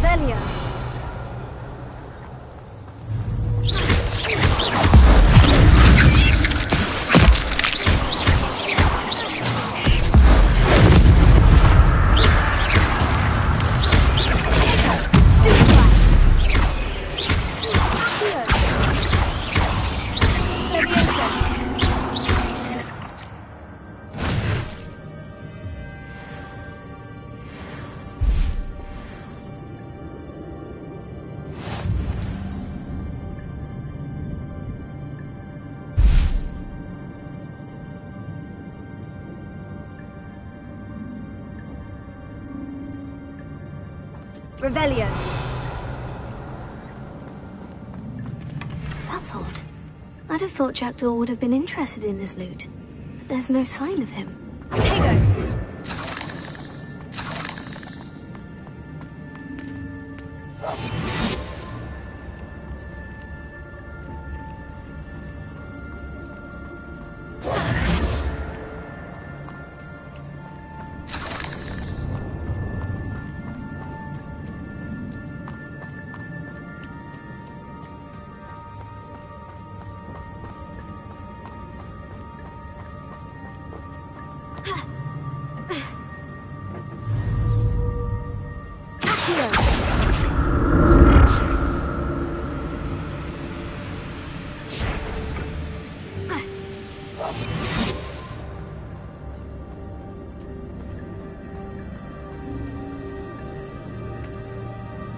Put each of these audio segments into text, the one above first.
Revelio. Revelio. That's odd. I'd have thought Jackdaw would have been interested in this loot. But there's no sign of him. Tego.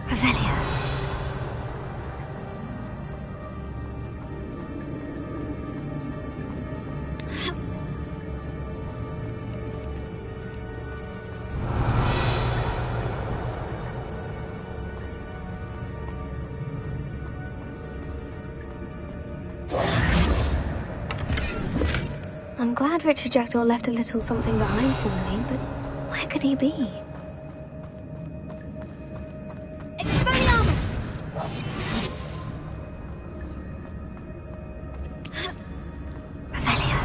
Revelio. I'm glad Richard Jackdaw left a little something behind for me, but where could he be? Expelliarmus! Revelio.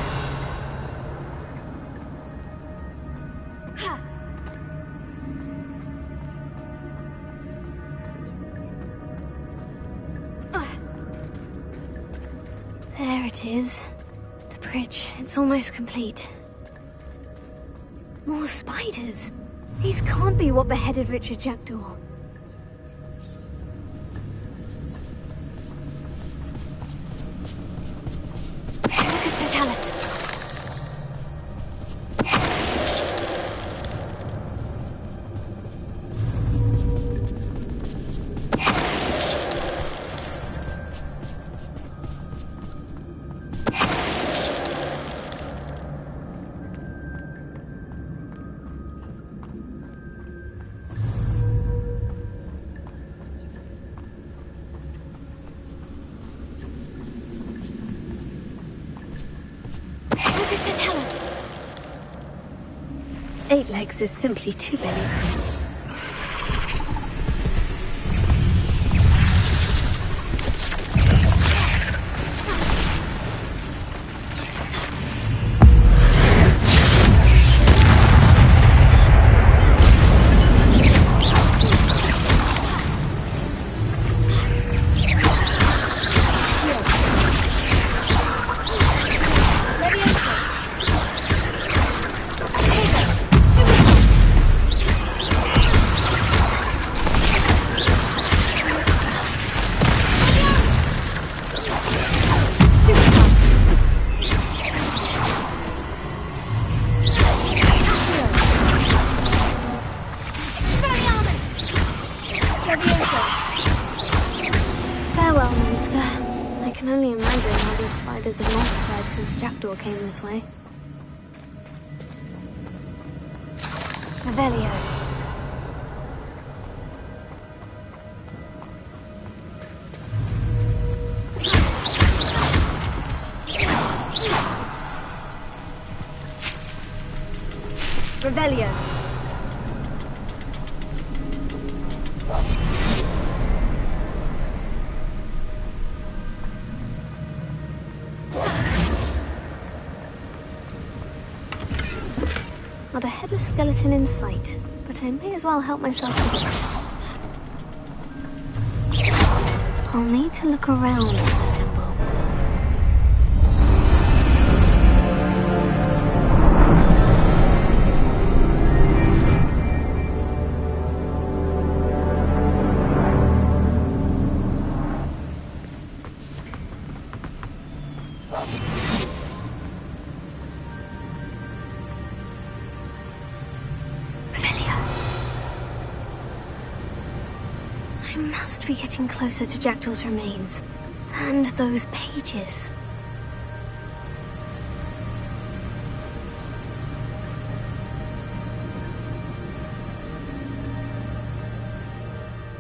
There it is. The bridge. It's almost complete. More spiders. These can't be what beheaded Richard Jackdaw. Focus Totalis. Focus Totalis. 8 legs is simply too many. Farewell, monster. I can only imagine how these spiders have multiplied since Jackdaw came this way. Revelio. Revelio. Not a headless skeleton in sight, but I may as well help myself to this. I'll need to look around for the symbol. I must be getting closer to Jackdaw's remains. And those pages.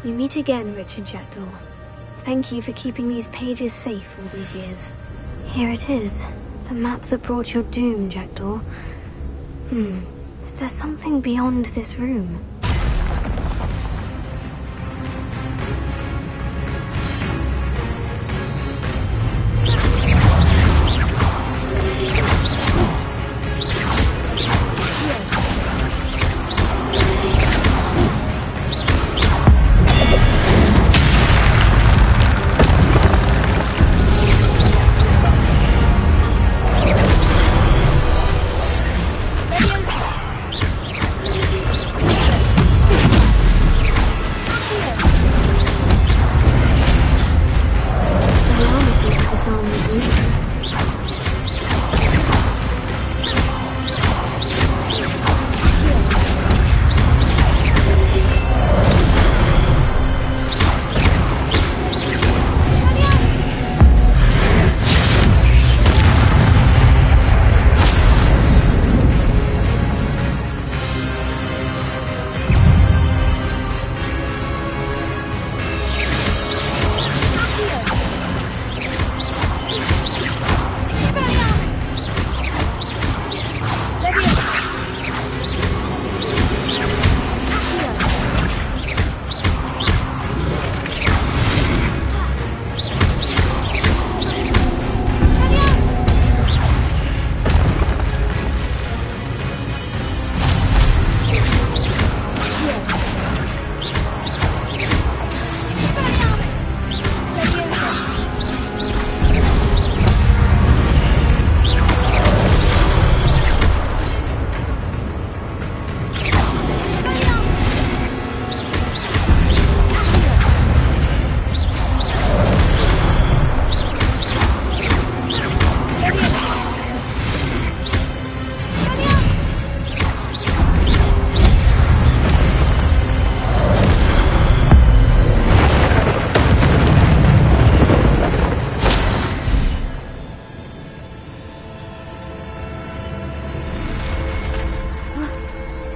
We meet again, Richard Jackdaw. Thank you for keeping these pages safe all these years. Here it is. The map that brought your doom, Jackdaw. Is there something beyond this room?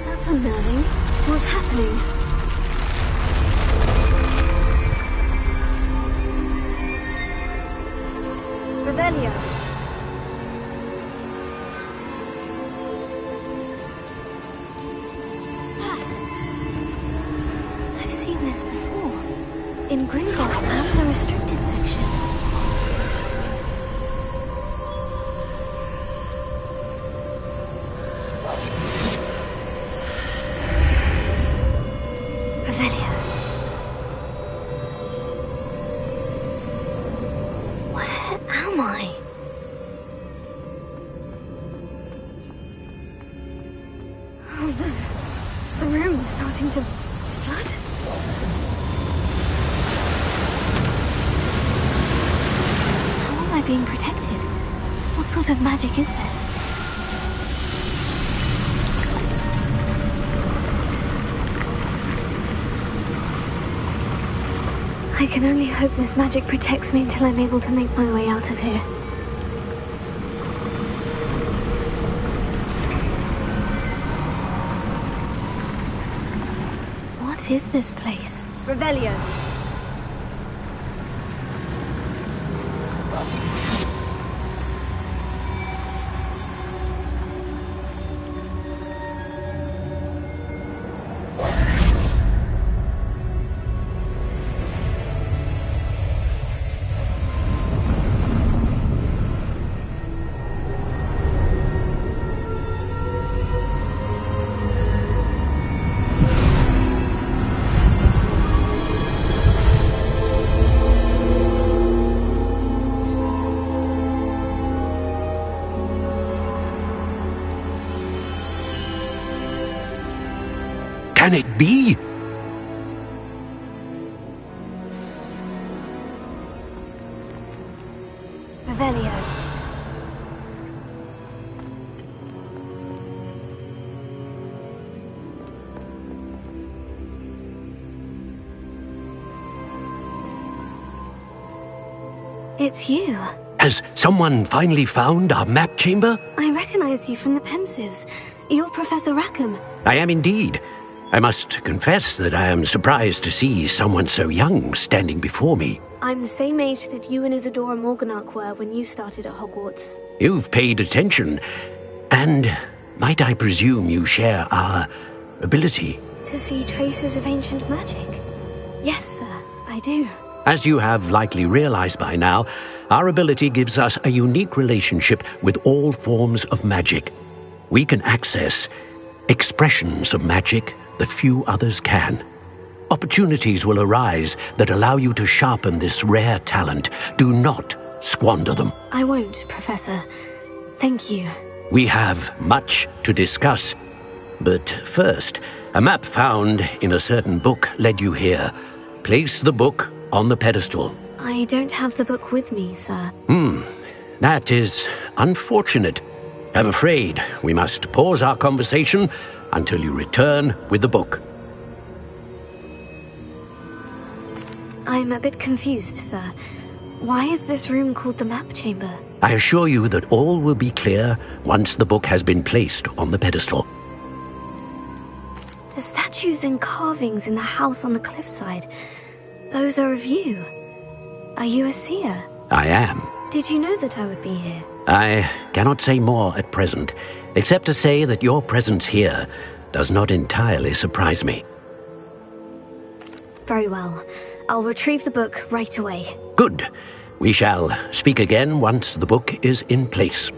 That's unnerving. What's happening? Revelio. I've seen this before. In Gringotts and the restricted section. Revelio. Where am I? Oh no. The room is starting to flood. How am I being protected? What sort of magic is this? I can only hope this magic protects me until I'm able to make my way out of here. What is this place? Revelio. can it be? Revelio. It's you. Has someone finally found our map chamber? I recognize you from the Pensives. You're Professor Rackham. I am indeed. I must confess that I am surprised to see someone so young standing before me. I'm the same age that you and Isadora Morganach were when you started at Hogwarts. You've paid attention. And might I presume you share our ability? To see traces of ancient magic? Yes, sir, I do. As you have likely realized by now, our ability gives us a unique relationship with all forms of magic. We can access expressions of magic that few others can. Opportunities will arise that allow you to sharpen this rare talent. Do not squander them. I won't, Professor. Thank you. We have much to discuss. But first, a map found in a certain book led you here. Place the book on the pedestal. I don't have the book with me, sir. That is unfortunate. I'm afraid we must pause our conversation until you return with the book. I'm a bit confused, sir. Why is this room called the map chamber? I assure you that all will be clear once the book has been placed on the pedestal. The statues and carvings in the house on the cliffside, those are of you. Are you a seer? I am. Did you know that I would be here? I cannot say more at present, except to say that your presence here does not entirely surprise me. Very well. I'll retrieve the book right away. Good. We shall speak again once the book is in place.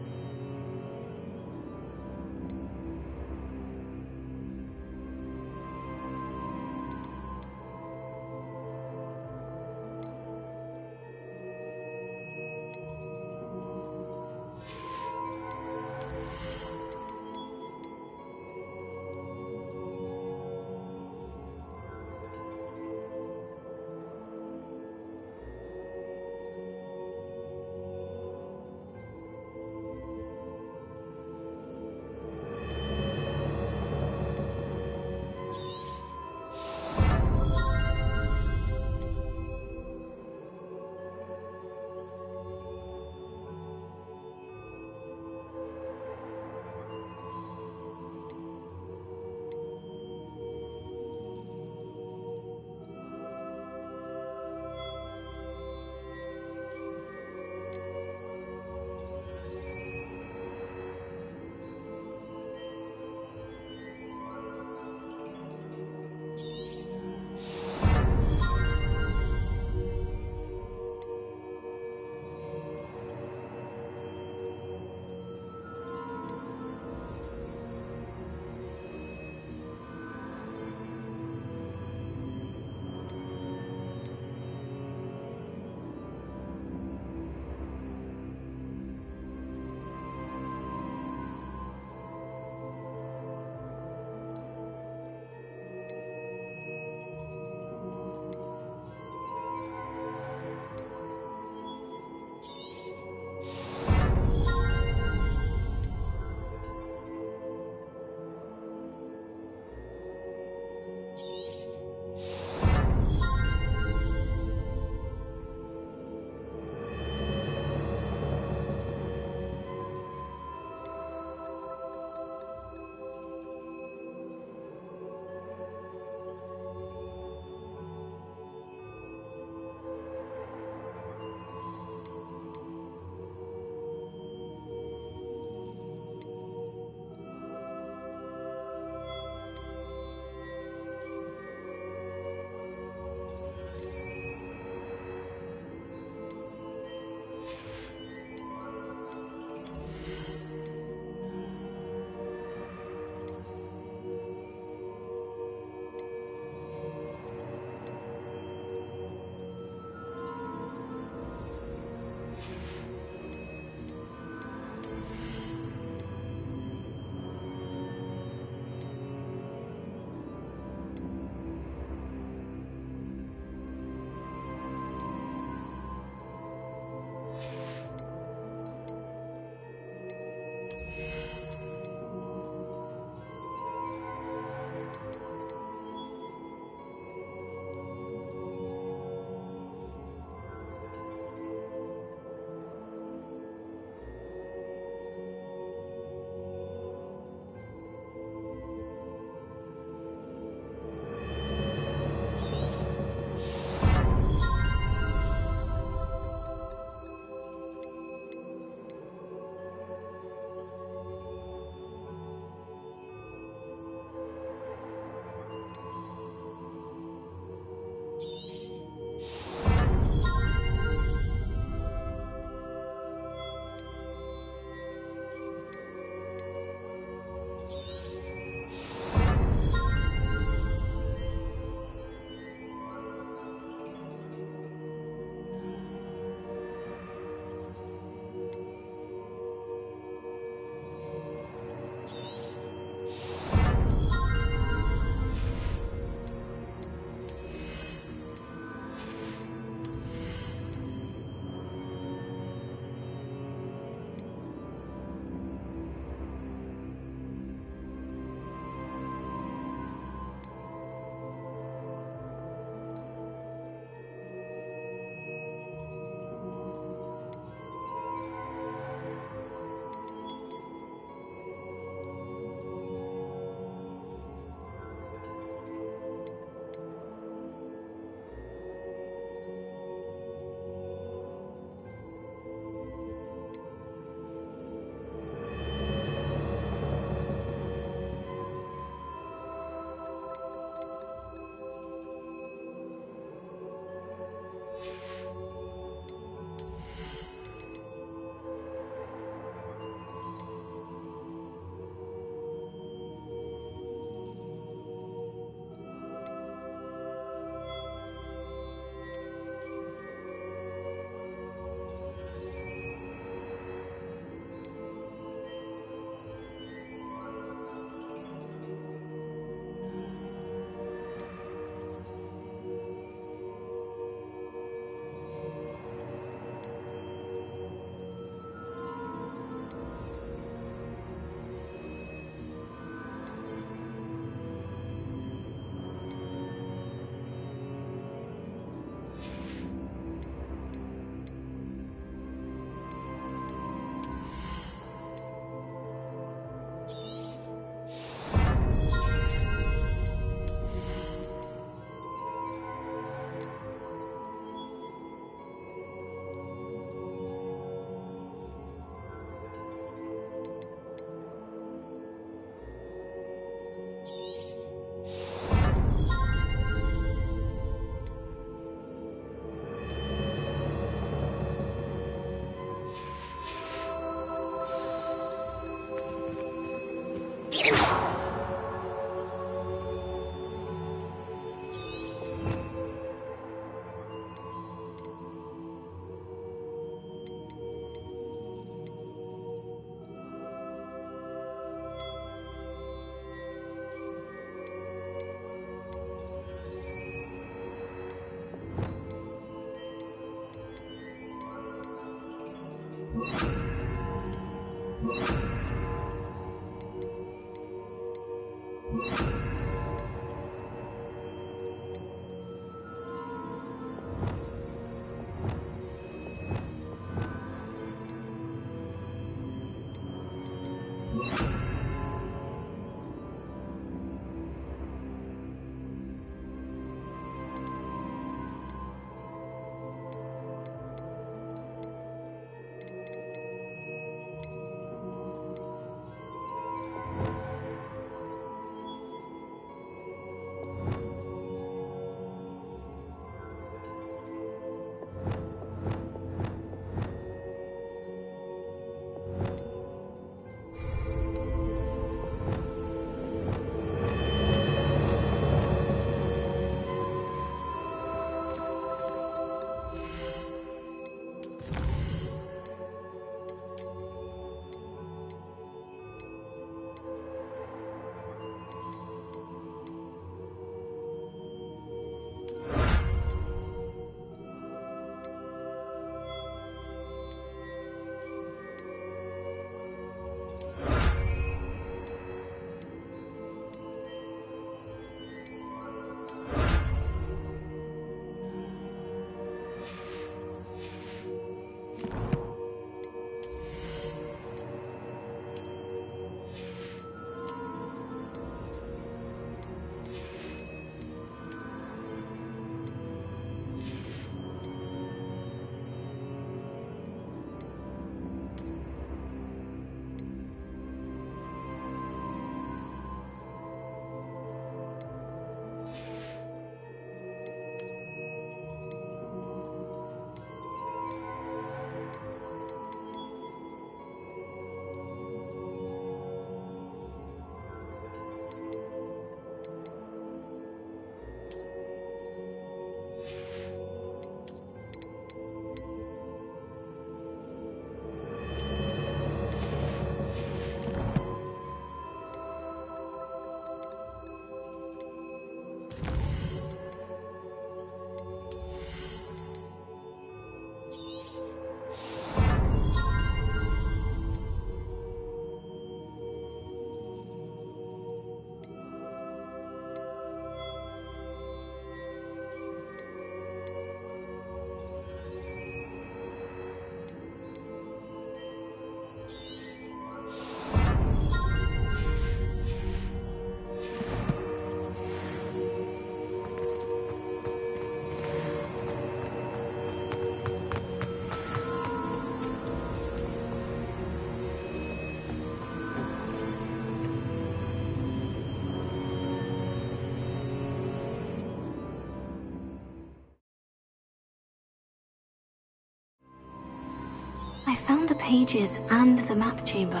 I found the pages and the map chamber.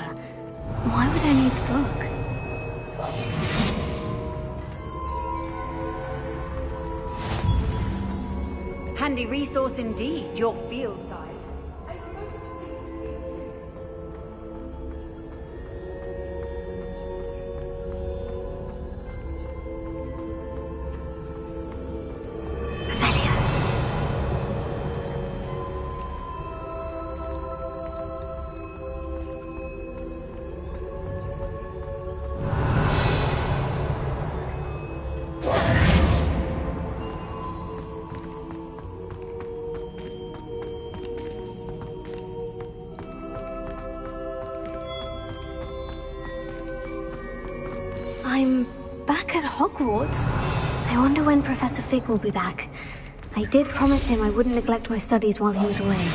Why would I need the book? Handy resource indeed, your field guide. I'm back at Hogwarts. I wonder when Professor Fig will be back. I did promise him I wouldn't neglect my studies while he was away.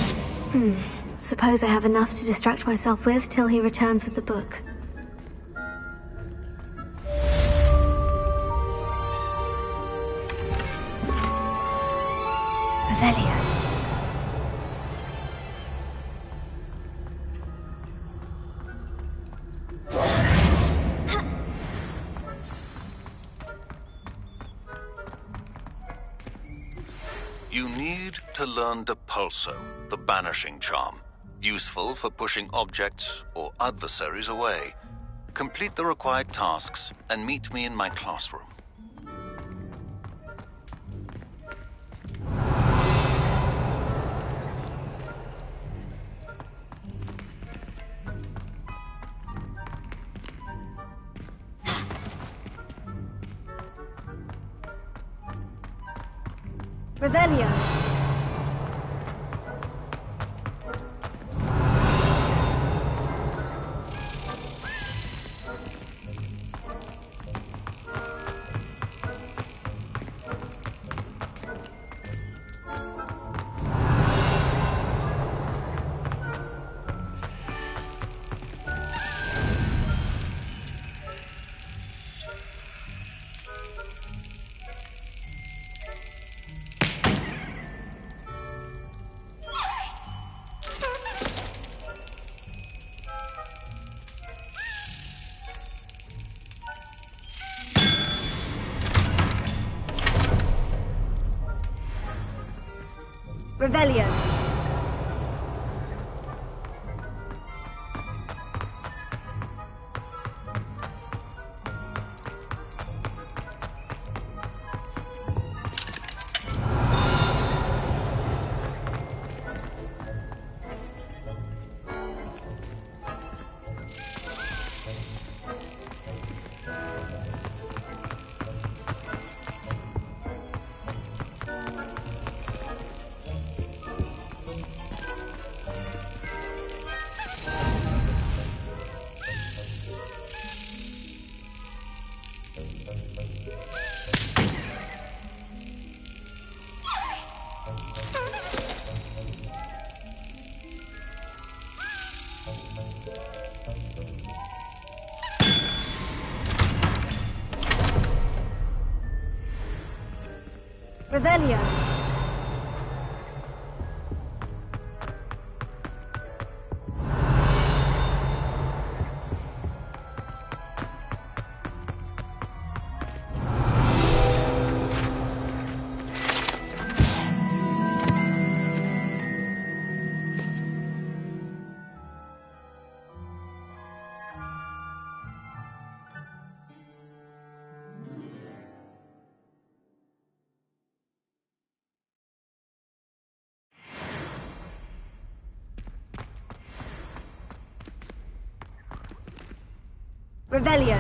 Suppose I have enough to distract myself with till he returns with the book. Revelio. You need to learn Depulso, the banishing charm. Useful for pushing objects or adversaries away. Complete the required tasks and meet me in my classroom. Revelio. Revelio. Revelio. Revelio.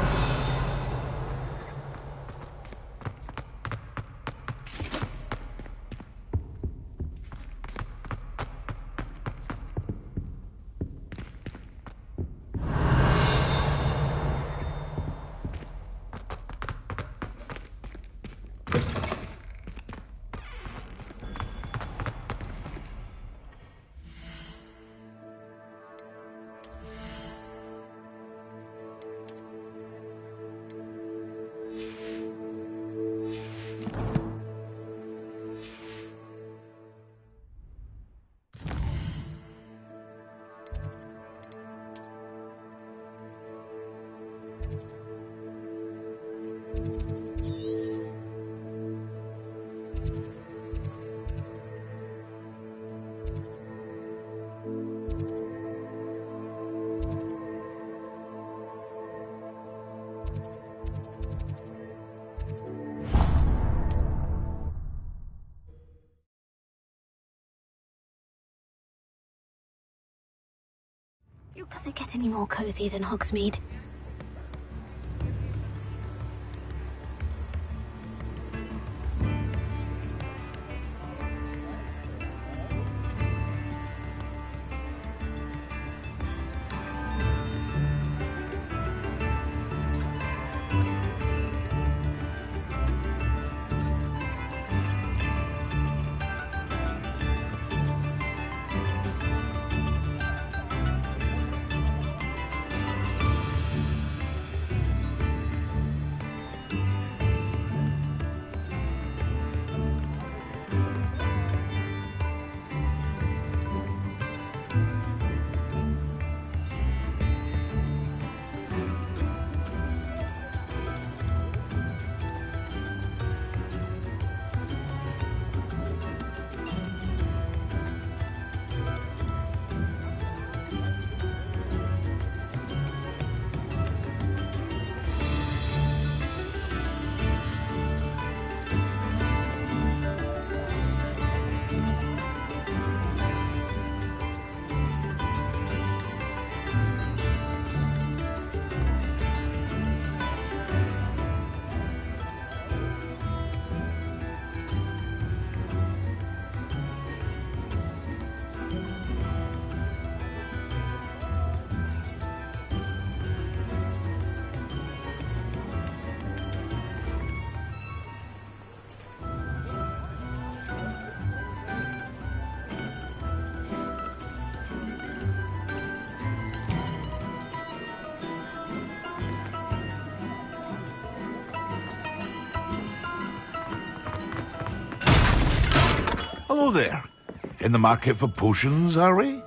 Does it get any more cozy than Hogsmeade? Hello there. In the market for potions, are we?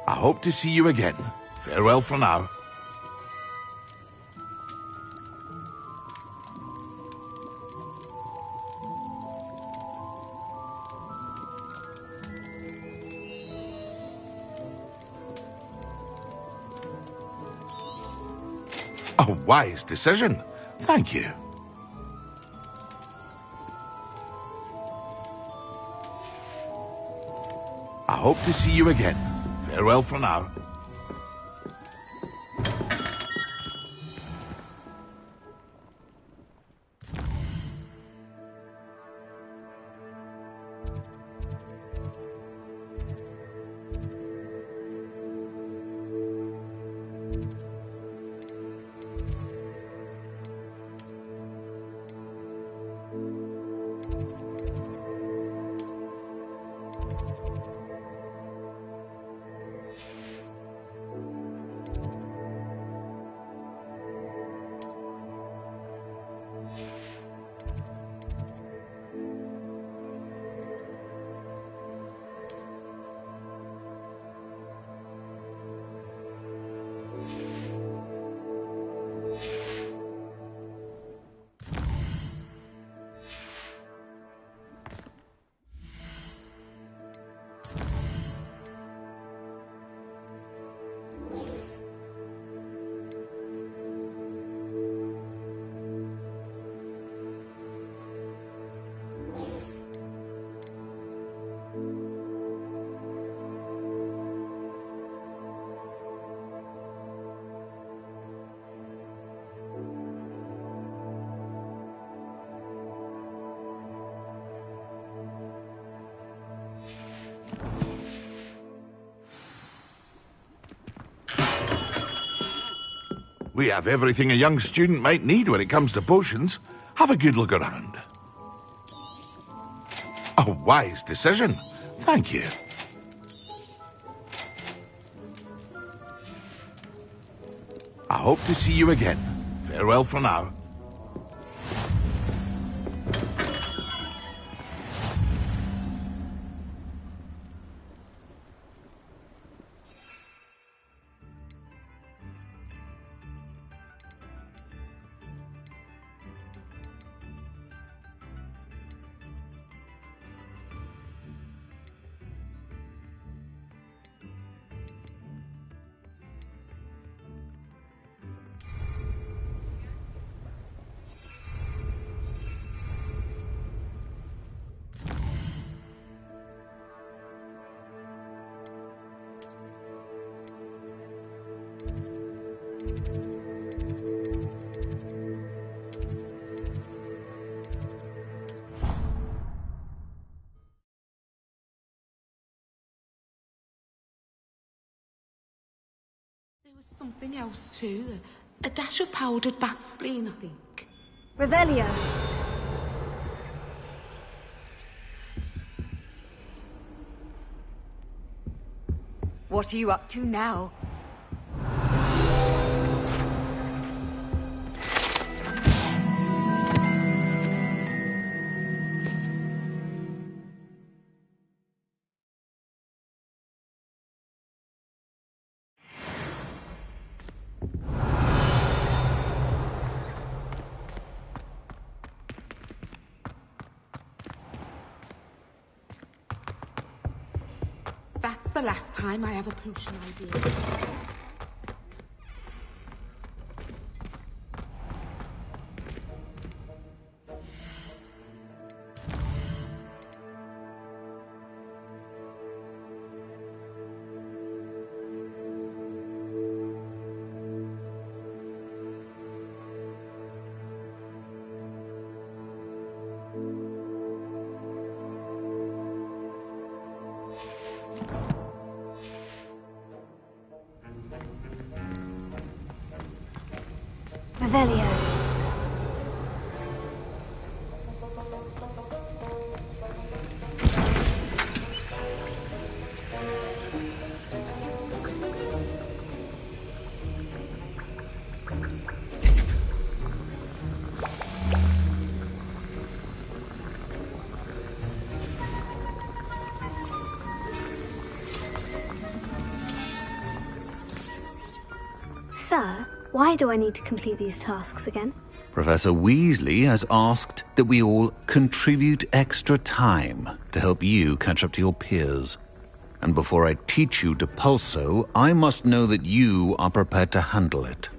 I hope to see you again. Farewell for now. A wise decision. Thank you. I hope to see you again. Farewell for now. We have everything a young student might need when it comes to potions. Have a good look around. A wise decision. Thank you. I hope to see you again. Farewell for now. There was something else too. A dash of powdered bat spleen, I think. Revelio. What are you up to now? That's the last time I have a potion idea. Revelio. Sir, why do I need to complete these tasks again? Professor Weasley has asked that we all contribute extra time to help you catch up to your peers. And before I teach you Depulso, I must know that you are prepared to handle it.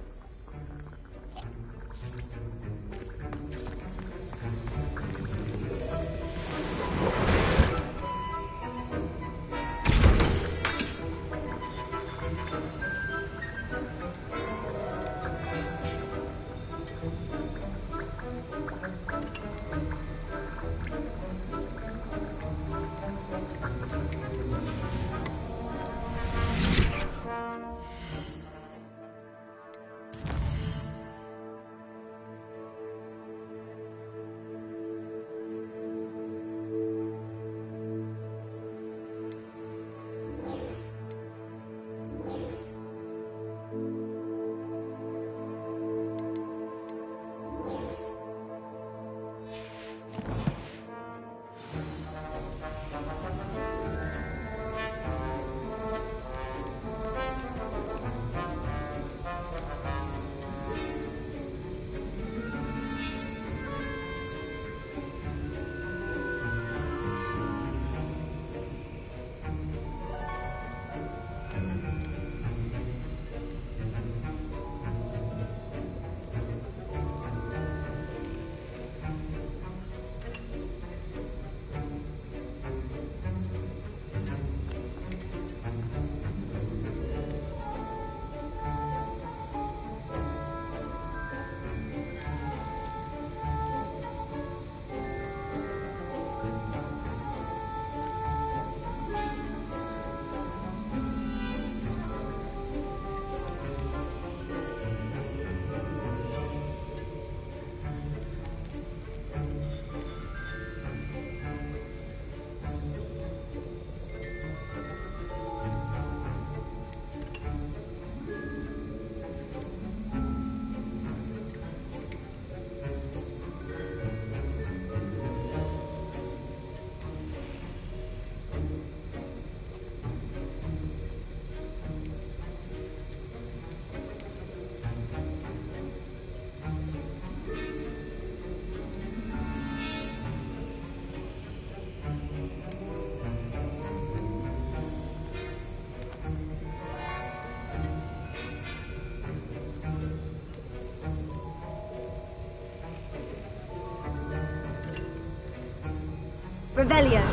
Revelio.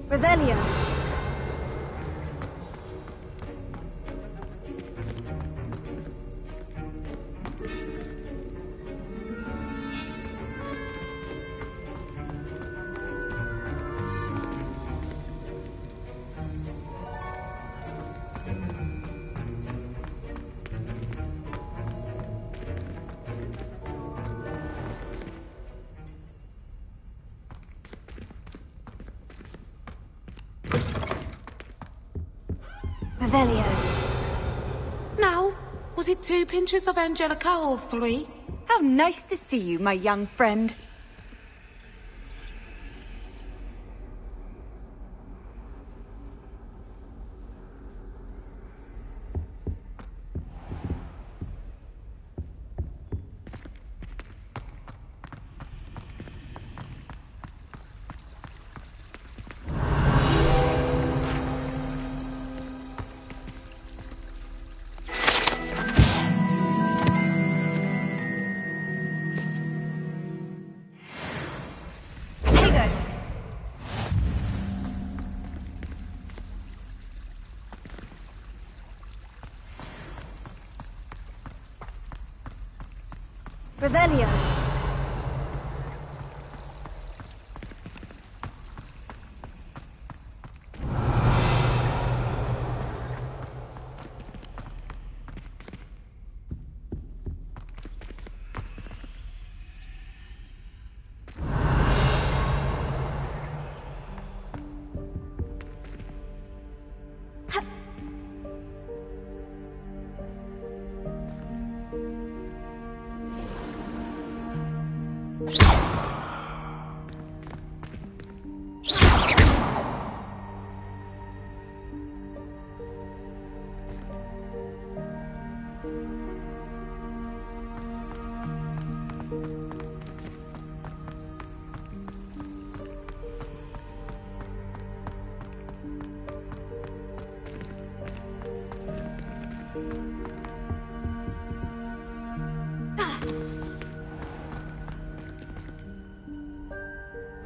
Revelio. Revelio. Now, was it 2 pinches of Angelica or 3? How nice to see you, my young friend. Revelio.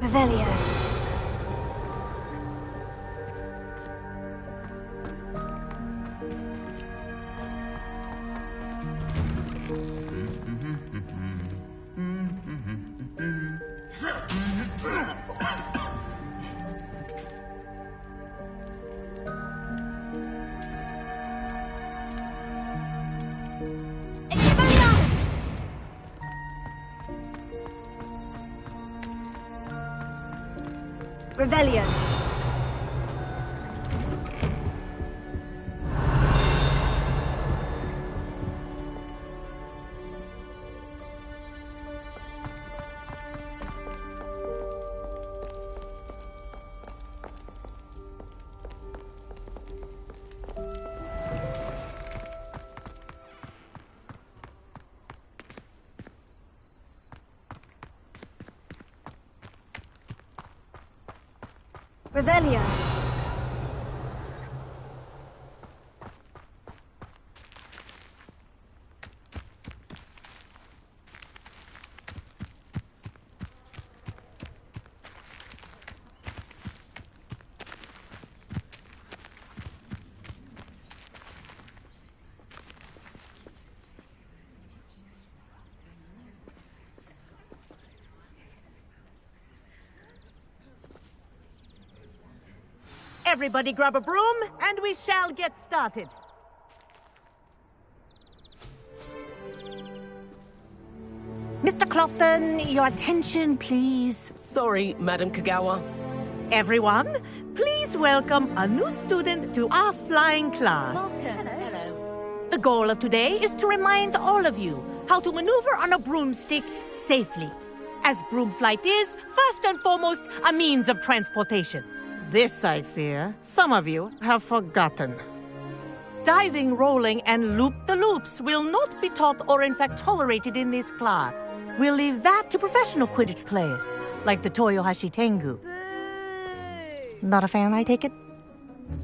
Revelio. Revelio. Revelio. Everybody grab a broom, and we shall get started. Mr. Clopton, your attention, please. Sorry, Madam Kagawa. Everyone, please welcome a new student to our flying class. Hello. The goal of today is to remind all of you how to maneuver on a broomstick safely, as broom flight is, first and foremost, a means of transportation. This, I fear, some of you have forgotten. Diving, rolling, and loop-the-loops will not be taught or in fact tolerated in this class. We'll leave that to professional Quidditch players, like the Toyohashi Tengu. Not a fan, I take it?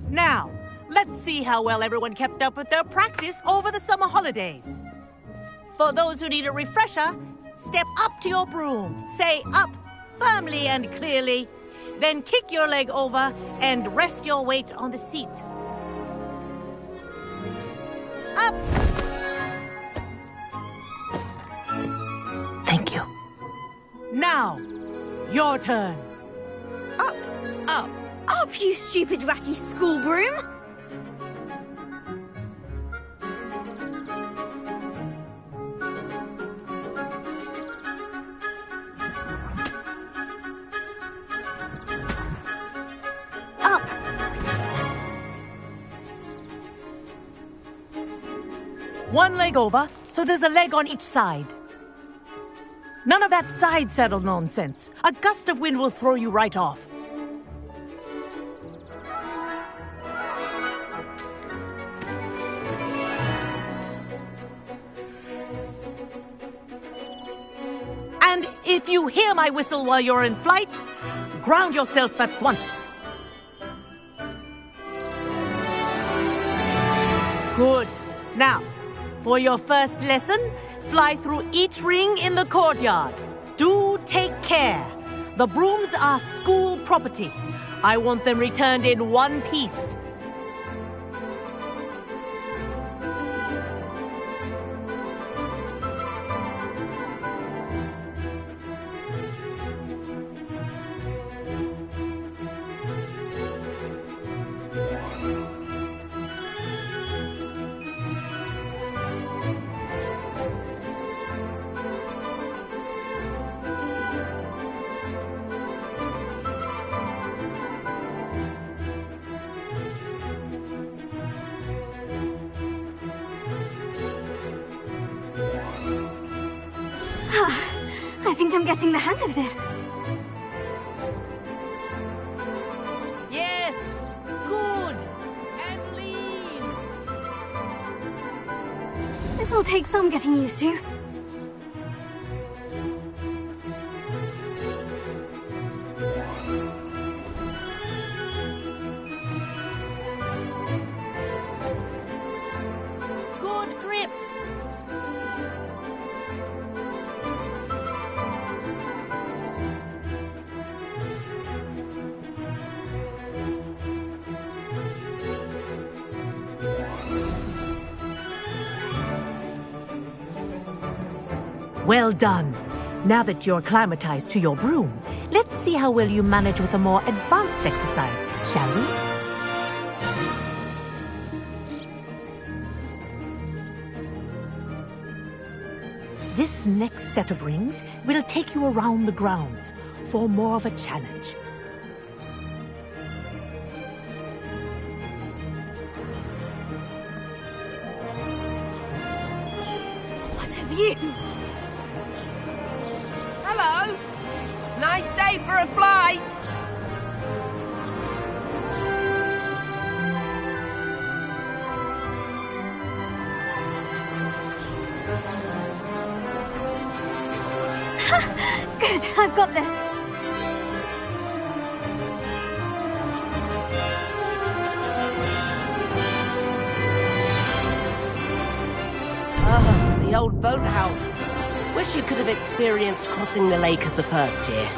Now, let's see how well everyone kept up with their practice over the summer holidays. For those who need a refresher, step up to your broom, say up firmly and clearly, then kick your leg over and rest your weight on the seat. Up! Thank you. Now, your turn. Up. Up. Up, you stupid ratty school broom! Up! One leg over, so there's a leg on each side. None of that side saddle nonsense. A gust of wind will throw you right off. And if you hear my whistle while you're in flight, ground yourself at once. Good. Now, for your first lesson, fly through each ring in the courtyard. Do take care. The brooms are school property. I want them returned in one piece. I think I'm getting the hang of this. Yes, good and lean. This'll take some getting used to. Good grip. Well done. Now that you're acclimatized to your broom, let's see how well you manage with a more advanced exercise, shall we? This next set of rings will take you around the grounds for more of a challenge. What have you? Hello. Nice day for a flight. Good, I've got this. Ah, the old boathouse. Wish you could have experienced crossing the lake as a first year.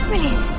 Brilliant.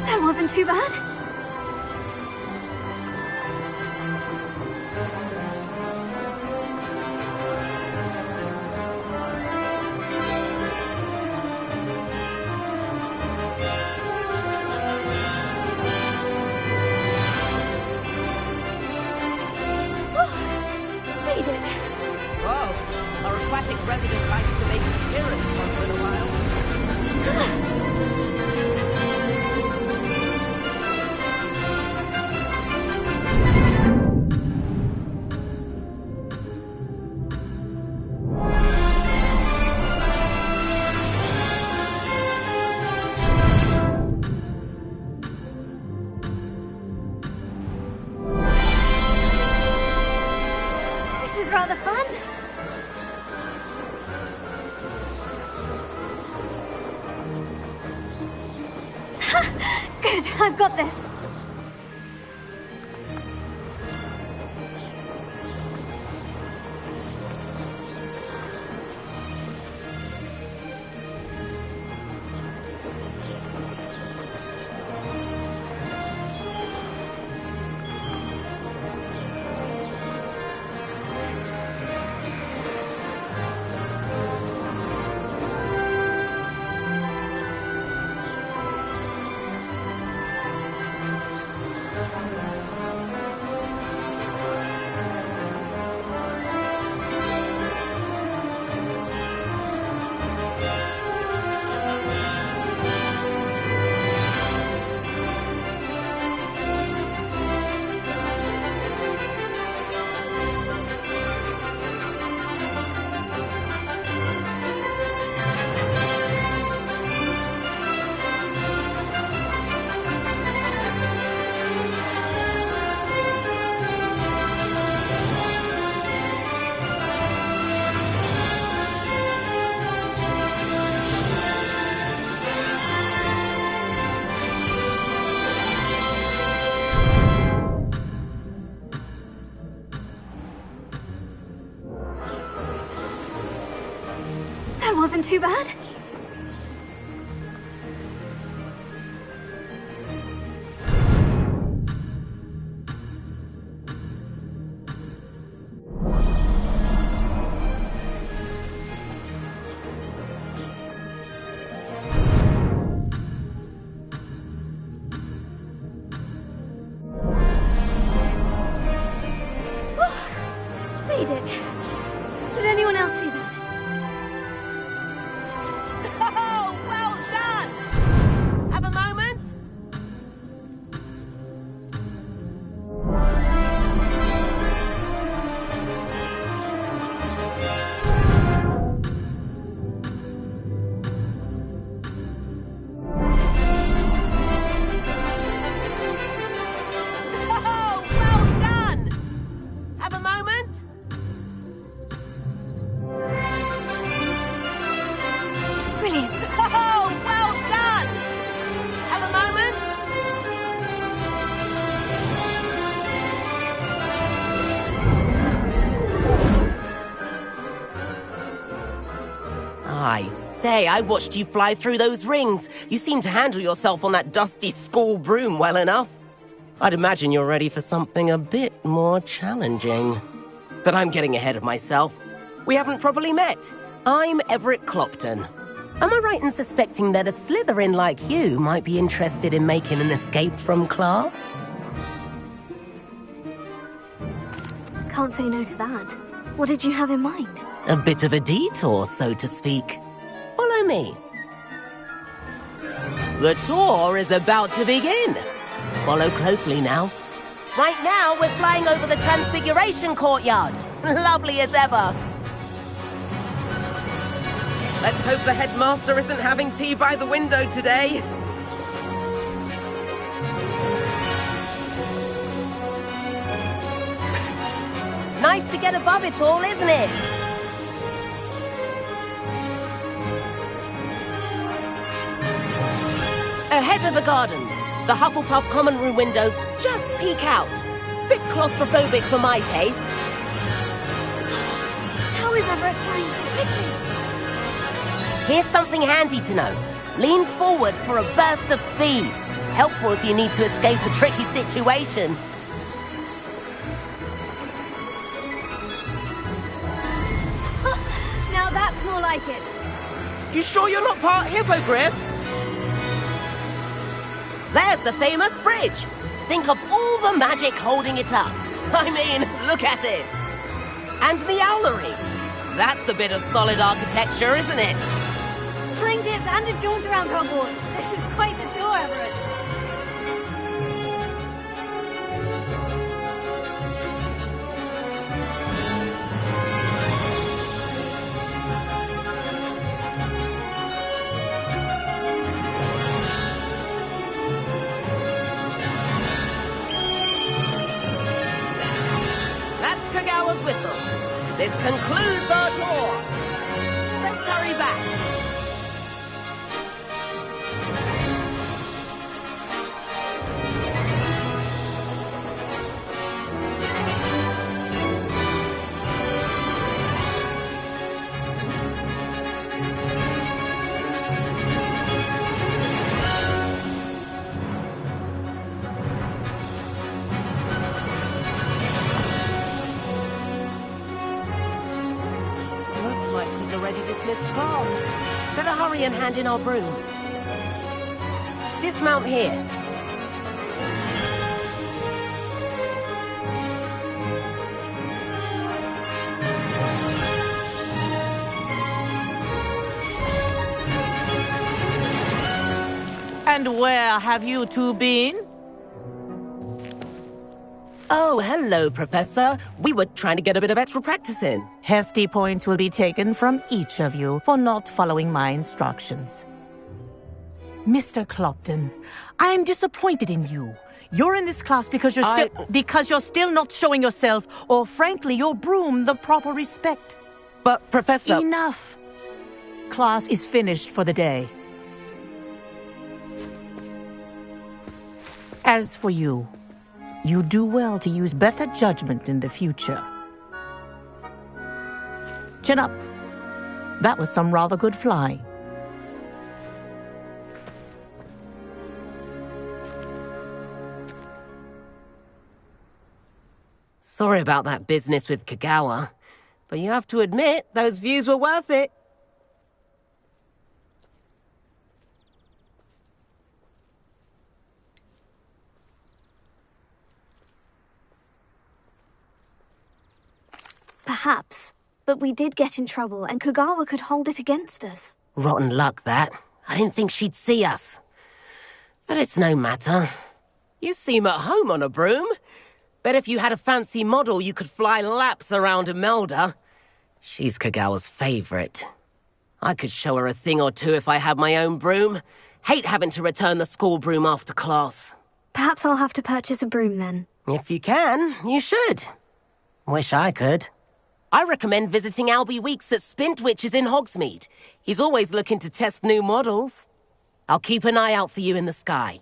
That wasn't too bad. Made it. Whoa, our aquatic resident likes to make an appearance once in a while. rather fun. Good, I've got this. That wasn't too bad. Made it. Did anyone else see that? Oh, well done! Have a moment? Oh, well done! Have a moment? Brilliant. Oh, well done! Have a moment? I say, I watched you fly through those rings. You seem to handle yourself on that dusty school broom well enough. I'd imagine you're ready for something a bit more challenging. But I'm getting ahead of myself. We haven't properly met. I'm Everett Clopton. Am I right in suspecting that a Slytherin like you might be interested in making an escape from class? Can't say no to that. What did you have in mind? A bit of a detour, so to speak. Follow me. The tour is about to begin. Follow closely now. Right now, we're flying over the Transfiguration Courtyard. Lovely as ever. Let's hope the headmaster isn't having tea by the window today. Nice to get above it all, isn't it? Ahead of the gardens, the Hufflepuff common room windows just peek out. Bit claustrophobic for my taste. How is Everett flying so quickly? Here's something handy to know. Lean forward for a burst of speed. Helpful if you need to escape a tricky situation. Now that's more like it. You sure you're not part hippogriff? There's the famous bridge. Think of all the magic holding it up. I mean, look at it. And Meowlery. That's a bit of solid architecture, isn't it? Flying dips and a jaunt around Hogwarts. This is quite the tour, Everett. That's Kagawa's whistle. This concludes our tour. Let's hurry back. Better hurry and hand in our brooms. Dismount here. And where have you two been? Oh, hello, Professor. We were trying to get a bit of extra practice in. Hefty points will be taken from each of you for not following my instructions. Mr. Clopton, I'm disappointed in you. You're in this class because you're still not showing yourself, or frankly, your broom, the proper respect. But, Professor... Enough. Class is finished for the day. As for you, you do well to use better judgment in the future. Chin up. That was some rather good flying. Sorry about that business with Kagawa, but you have to admit, those views were worth it. Perhaps, but we did get in trouble and Kagawa could hold it against us. Rotten luck, that. I didn't think she'd see us. But it's no matter. You seem at home on a broom. Bet if you had a fancy model, you could fly laps around Imelda. She's Kagawa's favorite. I could show her a thing or two if I had my own broom. Hate having to return the school broom after class. Perhaps I'll have to purchase a broom then. If you can, you should. Wish I could. I recommend visiting Albie Weeks at Spintwitches in Hogsmeade. He's always looking to test new models. I'll keep an eye out for you in the sky.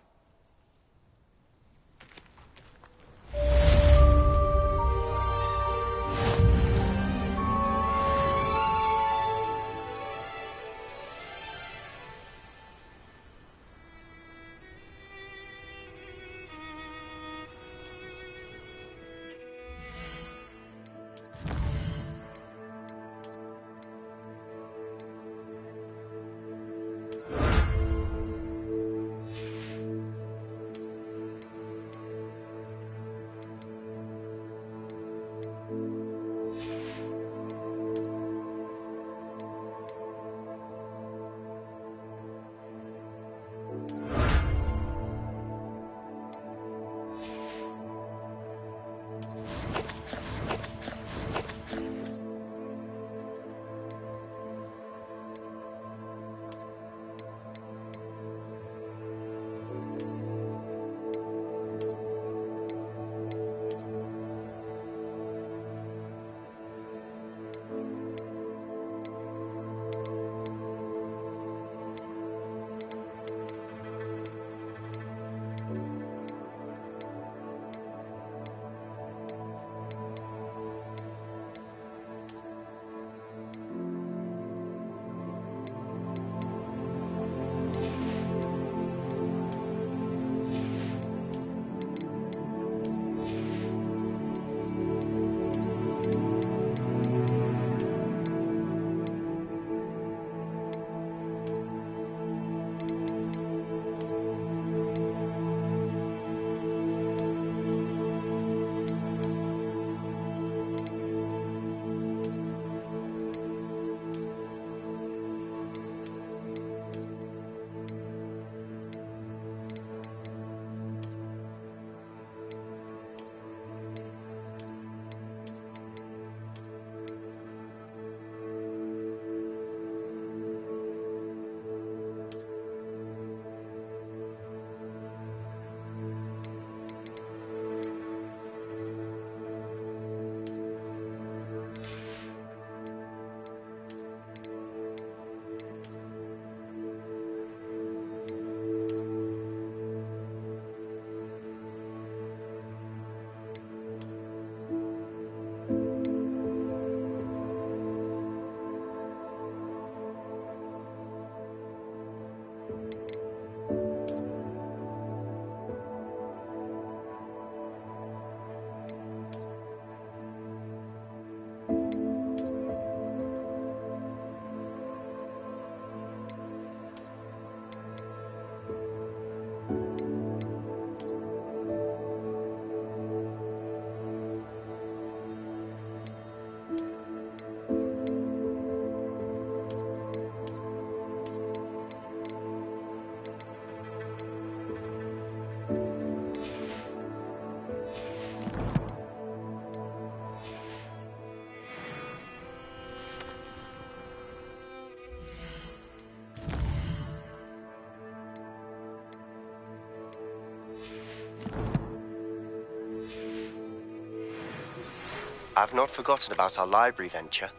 I've not forgotten about our library venture.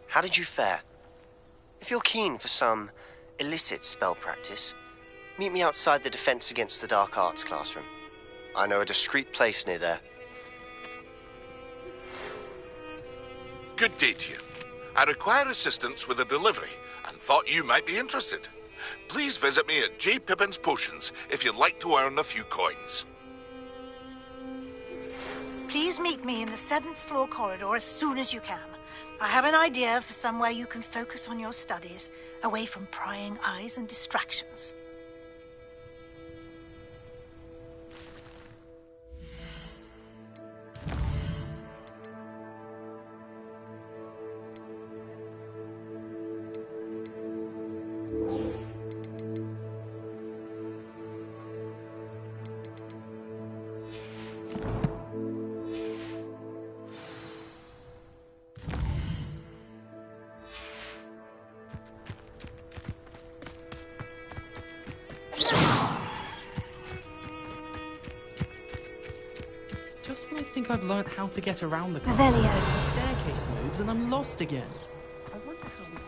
How did you fare? If you're keen for some illicit spell practice, meet me outside the Defense Against the Dark Arts classroom. I know a discreet place near there. Good day to you. I require assistance with a delivery and thought you might be interested. Please visit me at J. Pippin's Potions if you'd like to earn a few coins. Please meet me in the 7th floor corridor as soon as you can. I have an idea for somewhere you can focus on your studies, away from prying eyes and distractions. Just when I think I've learned how to get around the Revelio. The staircase moves and I'm lost again. I wonder how we...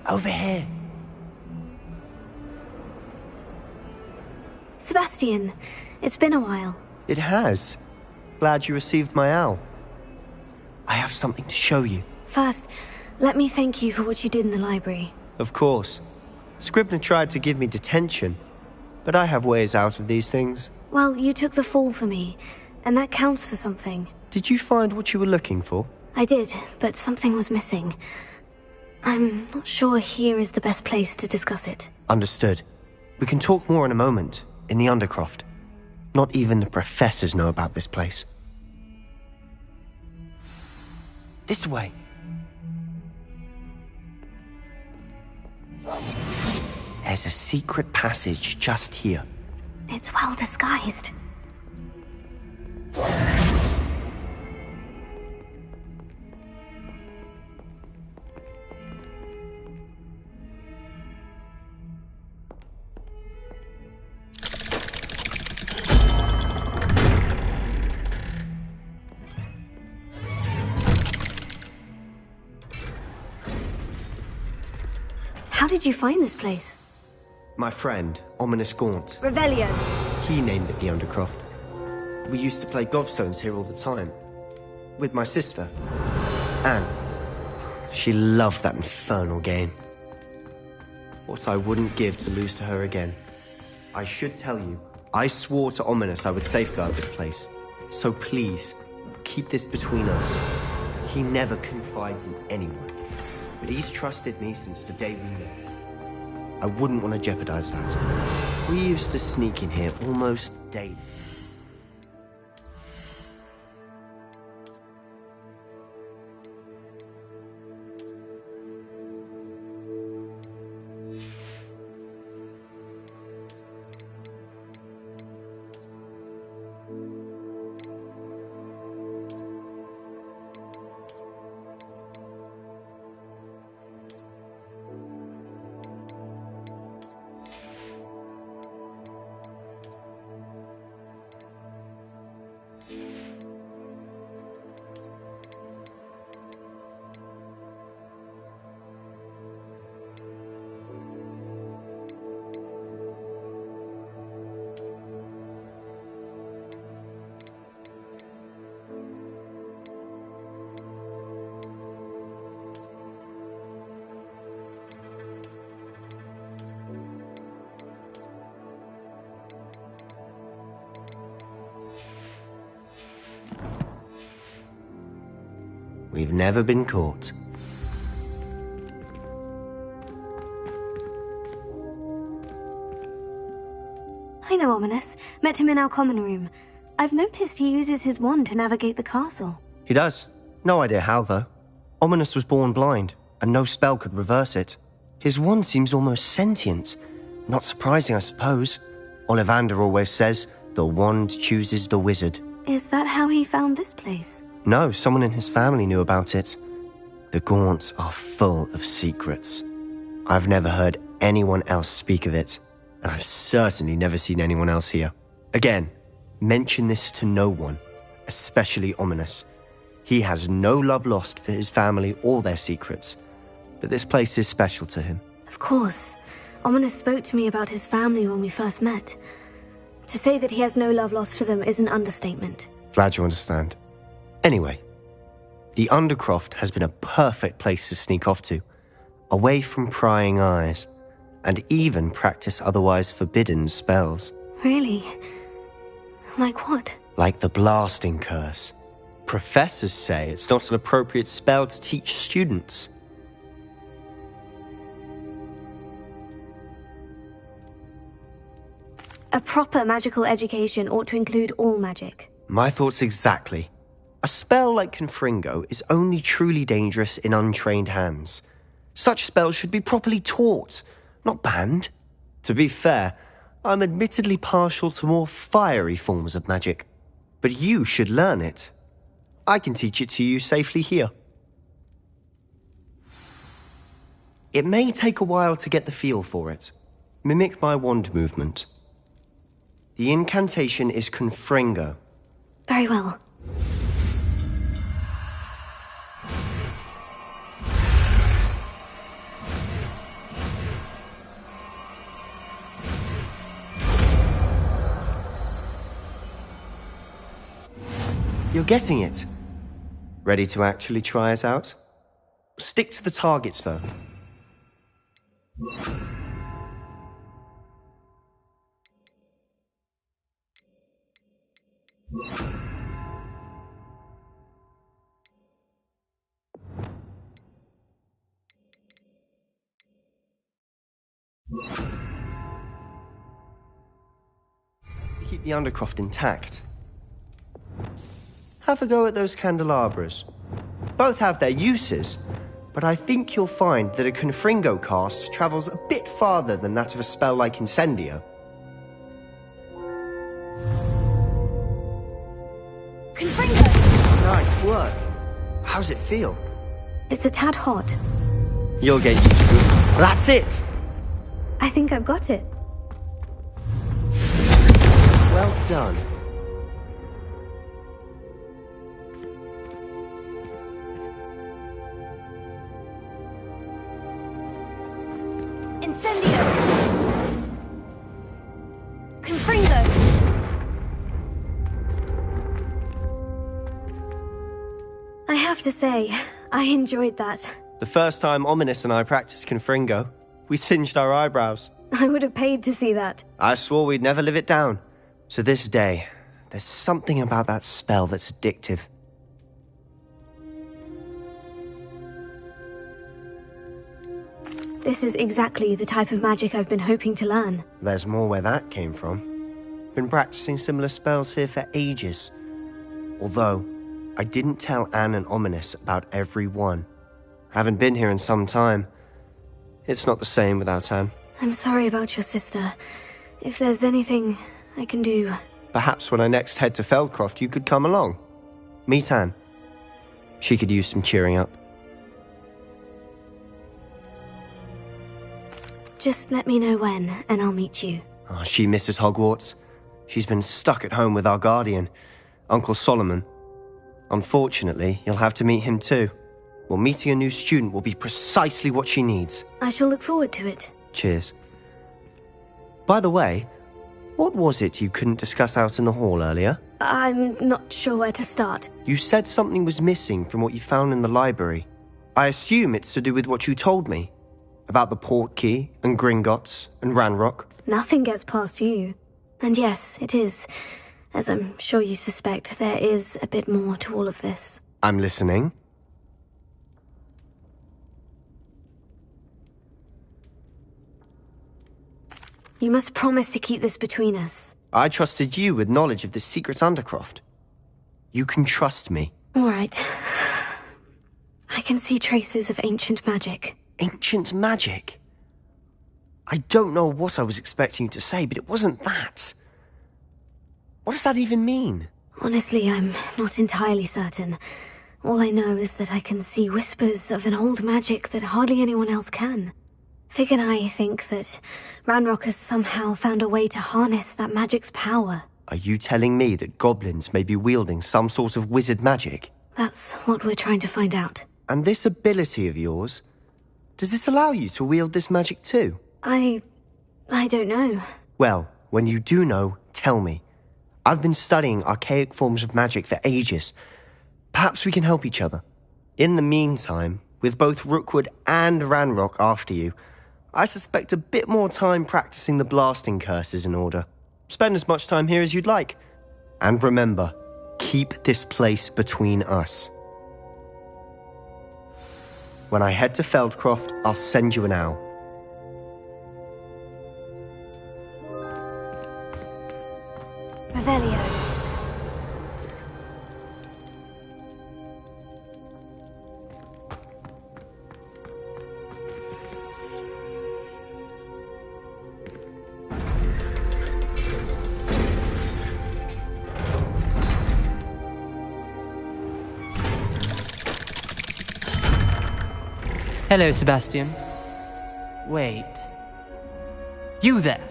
Over here. Sebastian, it's been a while. It has. Glad you received my owl. I have something to show you. First, let me thank you for what you did in the library. Of course. Scribner tried to give me detention, but I have ways out of these things. Well, you took the fall for me, and that counts for something. Did you find what you were looking for? I did, but something was missing. I'm not sure here is the best place to discuss it. Understood. We can talk more in a moment, in the Undercroft. Not even the professors know about this place. This way. There's a secret passage just here. It's well disguised. How did you find this place? My friend, Ominous Gaunt. Revelio. He named it the Undercroft. We used to play gobstones here all the time. With my sister, Anne. She loved that infernal game. What I wouldn't give to lose to her again. I should tell you, I swore to Ominous I would safeguard this place. So please, keep this between us. He never confides in anyone, but he's trusted me since the day we met. I wouldn't want to jeopardize that. We used to sneak in here almost daily. We've never been caught. I know Ominous. Met him in our common room. I've noticed he uses his wand to navigate the castle. He does. No idea how, though. Ominous was born blind, and no spell could reverse it. His wand seems almost sentient. Not surprising, I suppose. Ollivander always says, the wand chooses the wizard. Is that how he found this place? No, someone in his family knew about it. The Gaunts are full of secrets. I've never heard anyone else speak of it, and I've certainly never seen anyone else here. Again, mention this to no one, especially Ominous. He has no love lost for his family or their secrets, but this place is special to him. Of course. Ominous spoke to me about his family when we first met. To say that he has no love lost for them is an understatement. Glad you understand. Anyway, the Undercroft has been a perfect place to sneak off to, away from prying eyes, and even practice otherwise forbidden spells. Really? Like what? Like the blasting curse. Professors say it's not an appropriate spell to teach students. A proper magical education ought to include all magic. My thoughts exactly. A spell like Confringo is only truly dangerous in untrained hands. Such spells should be properly taught, not banned. To be fair, I'm admittedly partial to more fiery forms of magic. But you should learn it. I can teach it to you safely here. It may take a while to get the feel for it. Mimic my wand movement. The incantation is Confringo. Very well. You're getting it. Ready to actually try it out? Stick to the targets, though. To keep the Undercroft intact. Have a go at those candelabras. Both have their uses, but I think you'll find that a Confringo cast travels a bit farther than that of a spell like Incendio. Confringo! Nice work. How's it feel? It's a tad hot. You'll get used to it. That's it! I think I've got it. Well done. Incendio! Confringo! I have to say, I enjoyed that. The first time Ominous and I practiced Confringo, We singed our eyebrows. I would have paid to see that. I swore we'd never live it down. To this day, there's something about that spell that's addictive. This is exactly the type of magic I've been hoping to learn. There's more where that came from. Been practicing similar spells here for ages. Although, I didn't tell Anne and Ominous about every one. Haven't been here in some time. It's not the same without Anne. I'm sorry about your sister. If there's anything I can do... Perhaps when I next head to Feldcroft, you could come along. Meet Anne. She could use some cheering up. Just let me know when, and I'll meet you. Oh, she misses Hogwarts. She's been stuck at home with our guardian, Uncle Solomon. Unfortunately, you'll have to meet him too. Well, meeting a new student will be precisely what she needs. I shall look forward to it. Cheers. By the way, what was it you couldn't discuss out in the hall earlier? I'm not sure where to start. You said something was missing from what you found in the library. I assume it's to do with what you told me. About the Portkey, and Gringotts, and Ranrock. Nothing gets past you. And yes, it is. As I'm sure you suspect, there is a bit more to all of this. I'm listening. You must promise to keep this between us. I trusted you with knowledge of the secret Undercroft. You can trust me. All right. I can see traces of ancient magic. Ancient magic? I don't know what I was expecting you to say, but it wasn't that. What does that even mean? Honestly, I'm not entirely certain. All I know is that I can see whispers of an old magic that hardly anyone else can. Fig and I think that Ranrock has somehow found a way to harness that magic's power. Are you telling me that goblins may be wielding some sort of wizard magic? That's what we're trying to find out. And this ability of yours, does it allow you to wield this magic too? I don't know. Well, when you do know, tell me. I've been studying archaic forms of magic for ages. Perhaps we can help each other. In the meantime, with both Rookwood and Ranrock after you, I suspect a bit more time practicing the blasting curse is in order. Spend as much time here as you'd like. And remember, keep this place between us. When I head to Feldcroft, I'll send you an owl. Revelio. Hello, Sebastian. Wait. You there?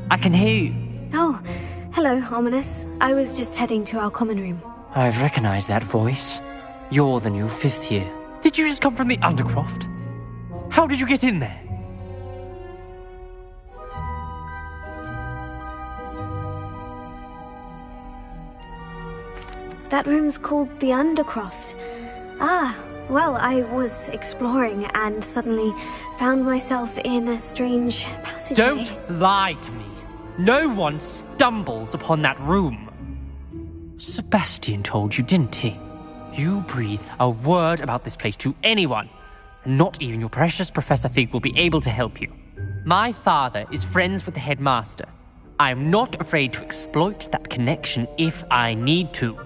I can hear you. Oh, hello, Ominous. I was just heading to our common room. I've recognized that voice. You're the new 5th year. Did you just come from the Undercroft? How did you get in there? That room's called the Undercroft. Ah, well, I was exploring and suddenly found myself in a strange passageway. Don't lie to me. No one stumbles upon that room. Sebastian told you, didn't he? You breathe a word about this place to anyone, and not even your precious Professor Fig will be able to help you. My father is friends with the headmaster. I am not afraid to exploit that connection if I need to.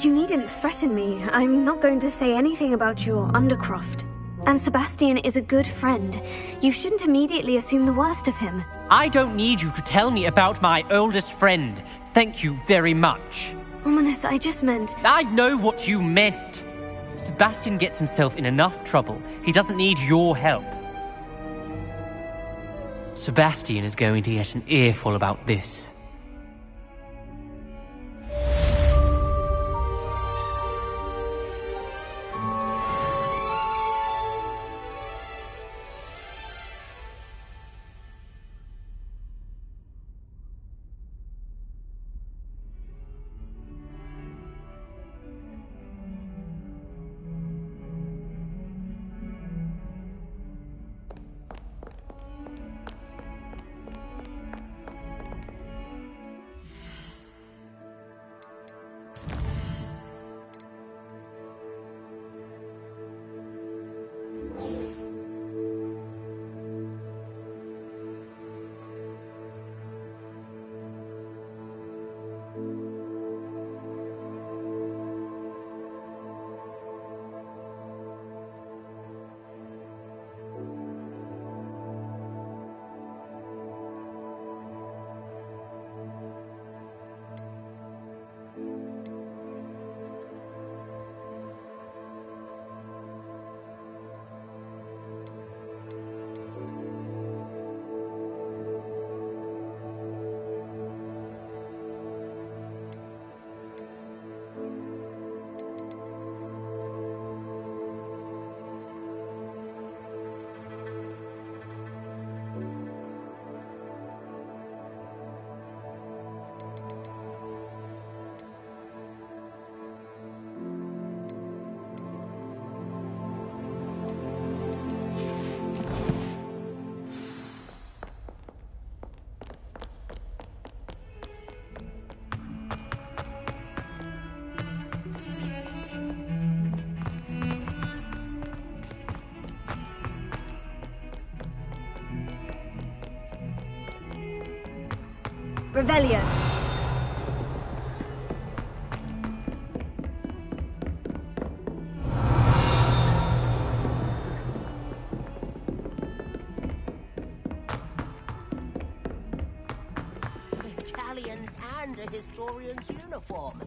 You needn't threaten me. I'm not going to say anything about your Undercroft. And Sebastian is a good friend. You shouldn't immediately assume the worst of him. I don't need you to tell me about my oldest friend. Thank you very much. Ominous, I just meant... I know what you meant. Sebastian gets himself in enough trouble. He doesn't need your help. Sebastian is going to get an earful about this. Revelio. Italians and a historian's uniform.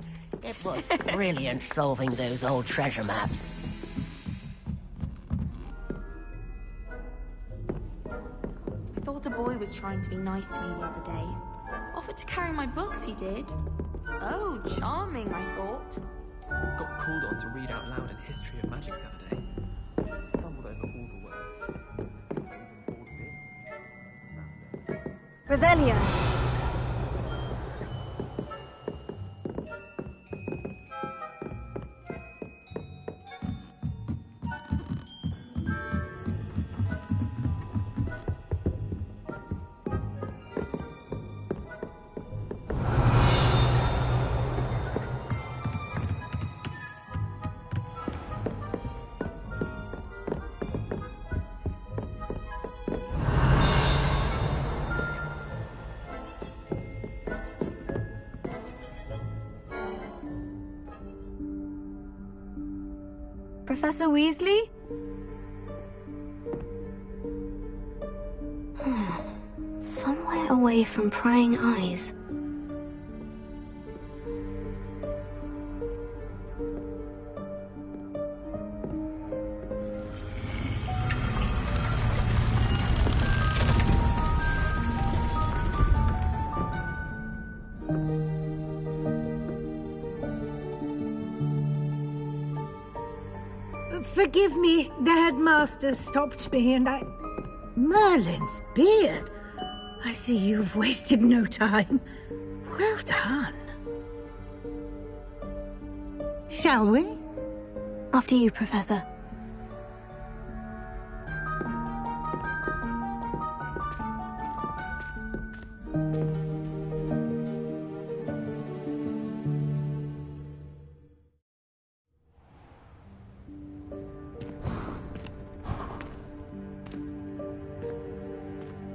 It was brilliant solving those old treasure maps. I thought a boy was trying to be nice to me the other day. Offered to carry my books, he did. Oh, charming, I thought. Got called on to read out loud a history of magic the other day. Stumbled over all the words. Revelio. Professor Weasley? Somewhere away from prying eyes. Forgive me, the headmaster stopped me and I... Merlin's beard! I see you've wasted no time. Well done. Shall we? After you, Professor.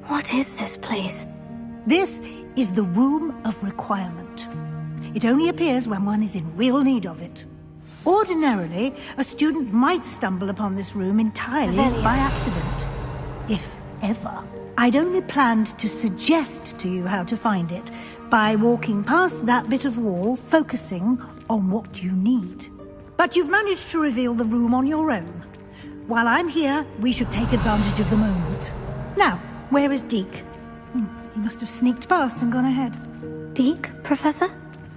What is this place? This is the Room of Requirement. It only appears when one is in real need of it. Ordinarily, a student might stumble upon this room entirely by accident. If ever. I'd only planned to suggest to you how to find it, by walking past that bit of wall, focusing on what you need. But you've managed to reveal the room on your own. While I'm here, we should take advantage of the moment. Now, where is Deke? He must have sneaked past and gone ahead. Deke, Professor?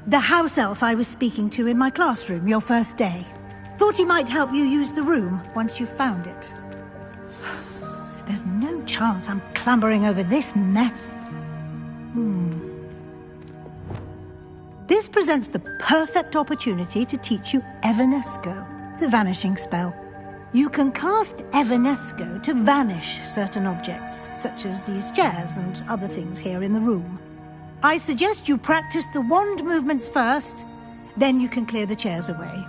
The house elf I was speaking to in my classroom your first day. Thought he might help you use the room once you've found it. There's no chance I'm clambering over this mess. This presents the perfect opportunity to teach you Evanesco, the vanishing spell. You can cast Evanesco to vanish certain objects, such as these chairs and other things here in the room. I suggest you practice the wand movements first, then you can clear the chairs away.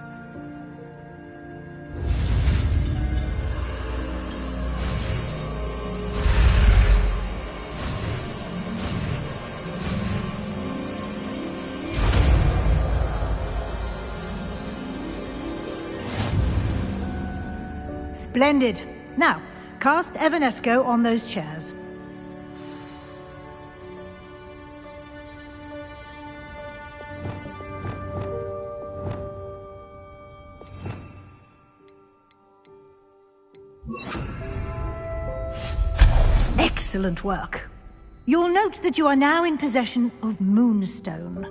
Splendid. Now, cast Evanesco on those chairs. Excellent work. You'll note that you are now in possession of Moonstone.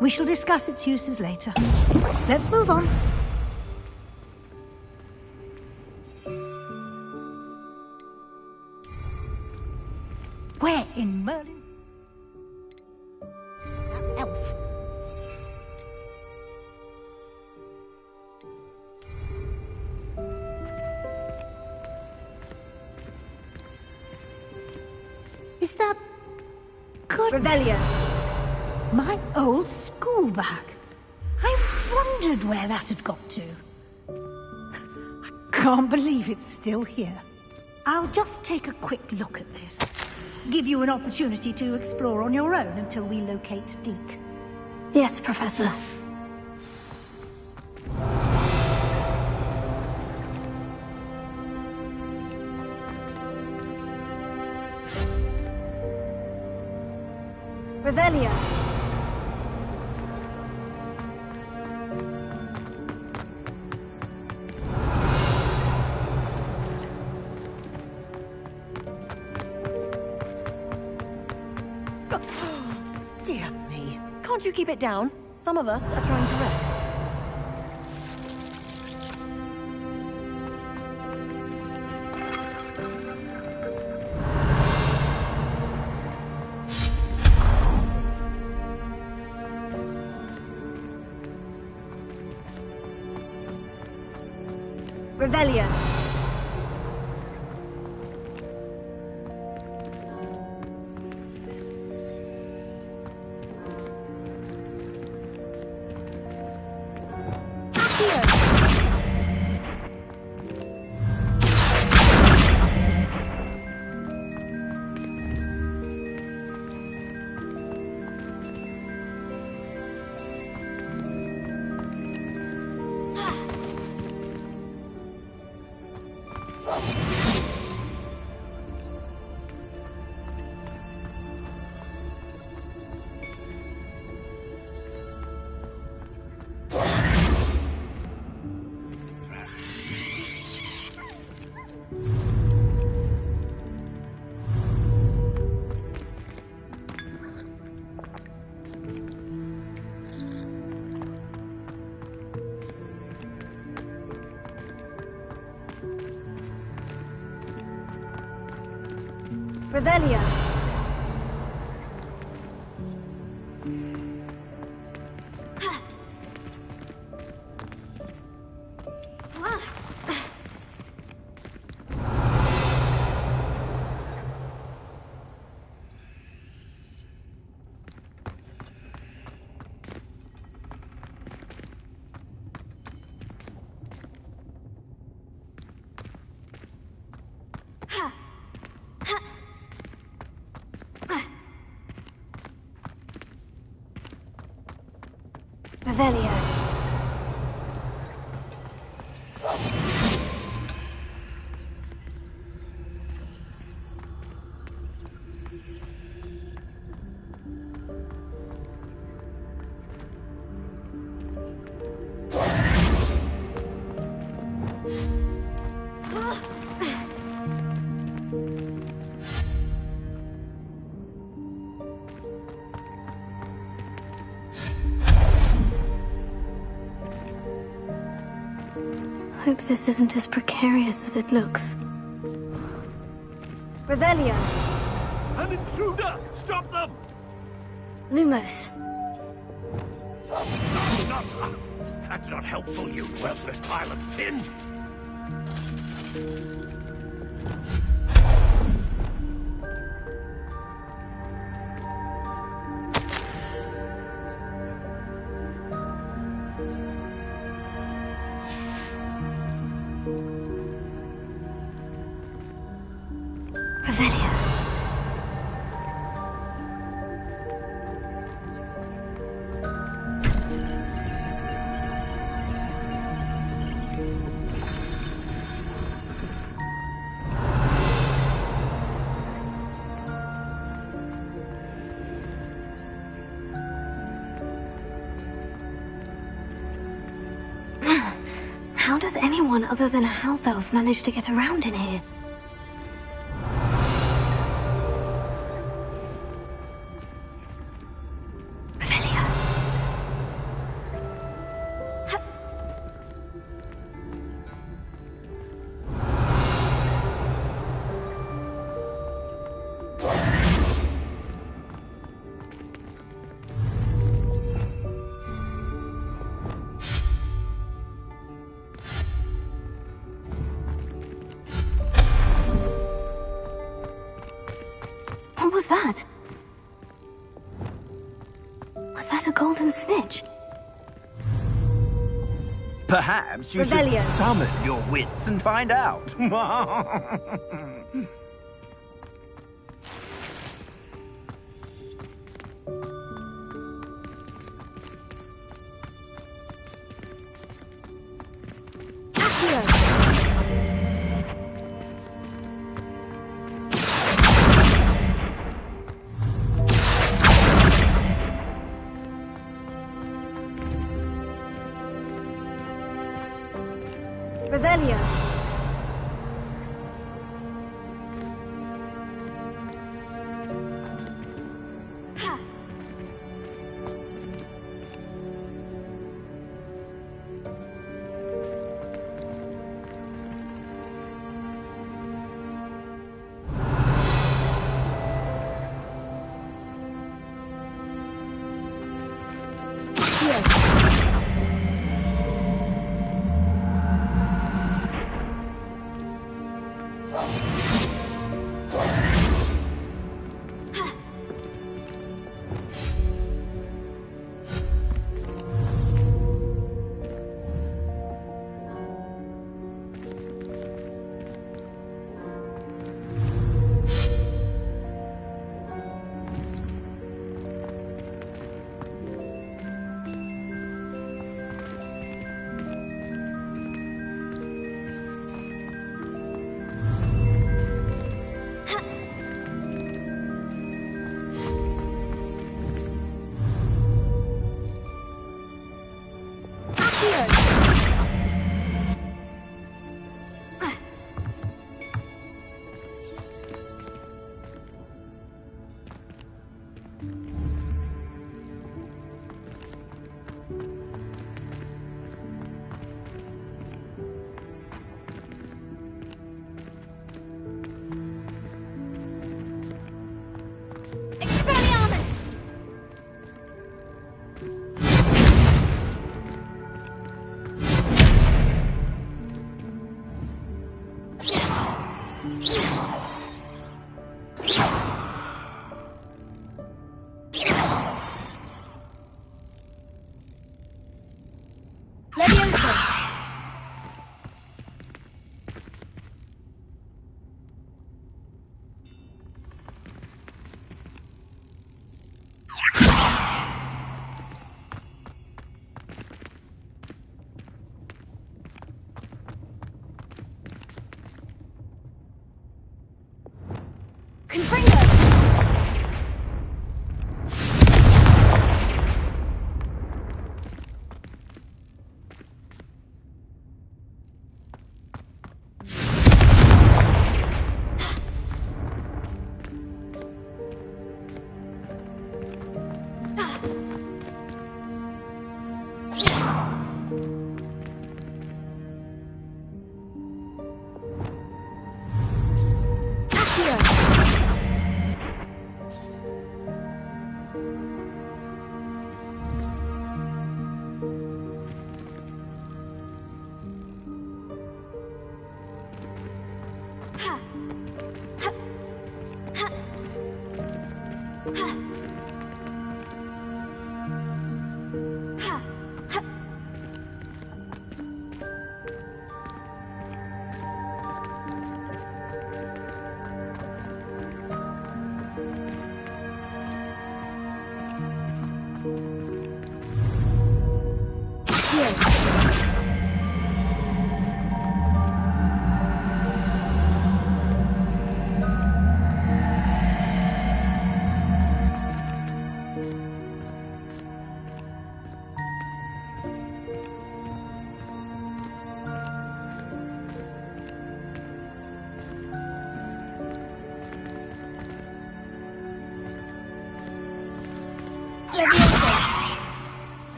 We shall discuss its uses later. Let's move on. Where in Merlin? Elf. Is that... Good... Revelio. My old school bag. I wondered where that had got to. I can't believe it's still here. I'll just take a quick look at this. Give you an opportunity to explore on your own until we locate Deke. Yes, Professor. Revelio. Dear me. Can't you keep it down? Some of us are trying to rest. Revelio. Revelio. Revelio. Hope this isn't as precarious as it looks. Revelio! An intruder! Stop them! Lumos. That's not helpful, you worthless pile of tin! Revelio. How does anyone other than a house elf manage to get around in here? Revelio. What was that? Was that a golden snitch? Perhaps you Revelio. should summon your wits and find out. Revelio.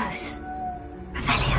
close. Revelio.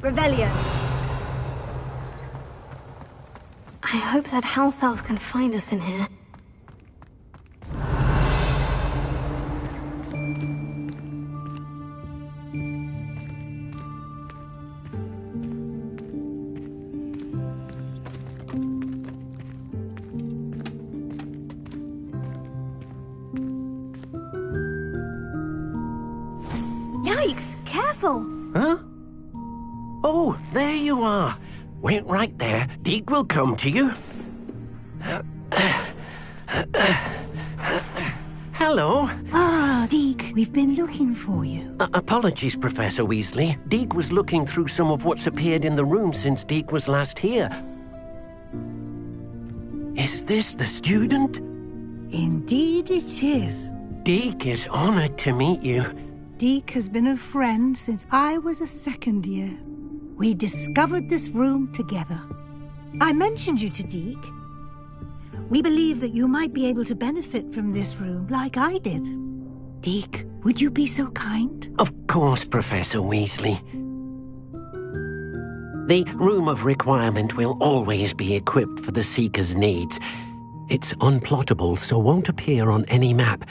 Revelio. I hope that house elf can find us in here. Yikes! Careful! Huh? Oh, there you are. Wait right there. Deke will come to you. Hello. Ah, Deke, we've been looking for you. Apologies, Professor Weasley. Deke was looking through some of what's appeared in the room since Deke was last here. Is this the student? Indeed it is. Deke is honored to meet you. Deke has been a friend since I was a second year. We discovered this room together. I mentioned you to Deke. We believe that you might be able to benefit from this room like I did. Deke, would you be so kind? Of course, Professor Weasley. The Room of Requirement will always be equipped for the Seeker's needs. It's unplottable, so won't appear on any map.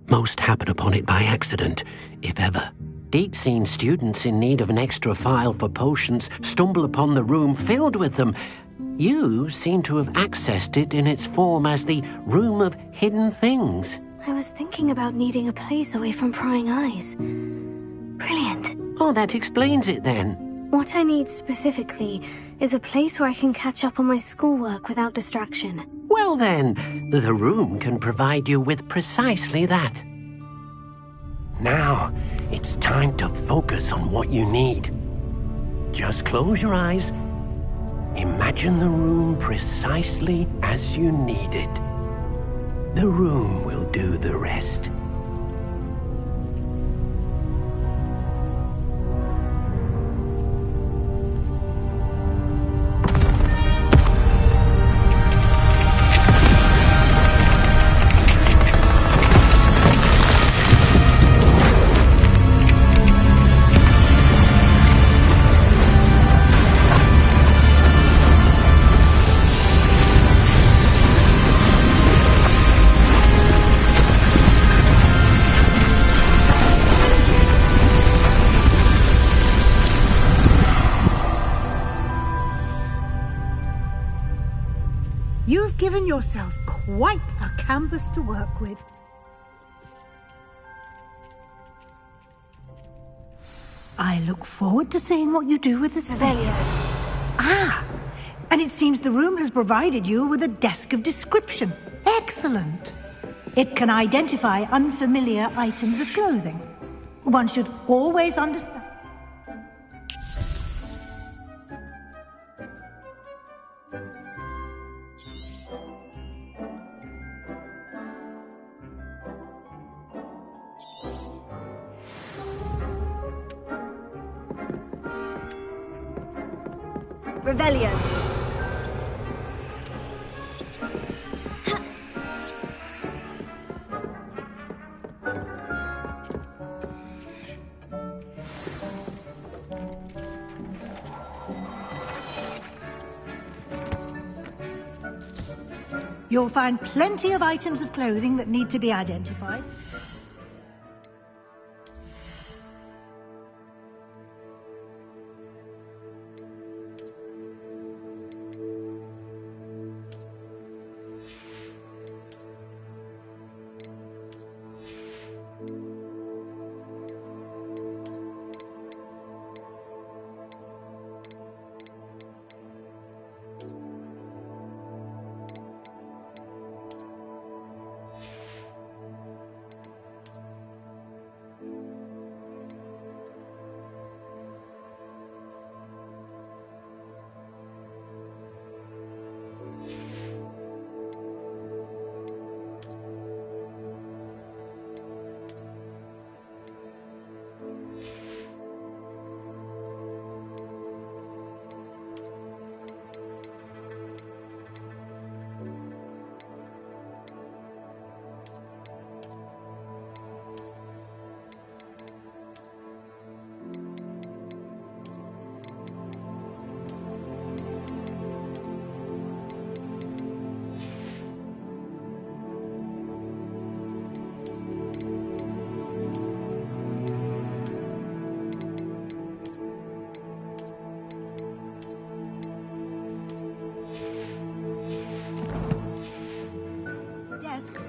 Most happen upon it by accident, if ever. Deke's seen students in need of an extra file for potions stumble upon the room filled with them. You seem to have accessed it in its form as the Room of Hidden Things. I was thinking about needing a place away from prying eyes. Brilliant. Oh, that explains it then. What I need specifically is a place where I can catch up on my schoolwork without distraction. Well then, the room can provide you with precisely that. Now, it's time to focus on what you need. Just close your eyes. Imagine the room precisely as you need it. The room will do the rest. You've given yourself quite a canvas to work with. I look forward to seeing what you do with the space. Ah, and it seems the room has provided you with a desk of description. Excellent. It can identify unfamiliar items of clothing. One should always understand. Revelio. You'll find plenty of items of clothing that need to be identified.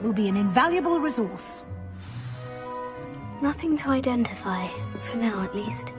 will be an invaluable resource. Nothing to identify, for now at least.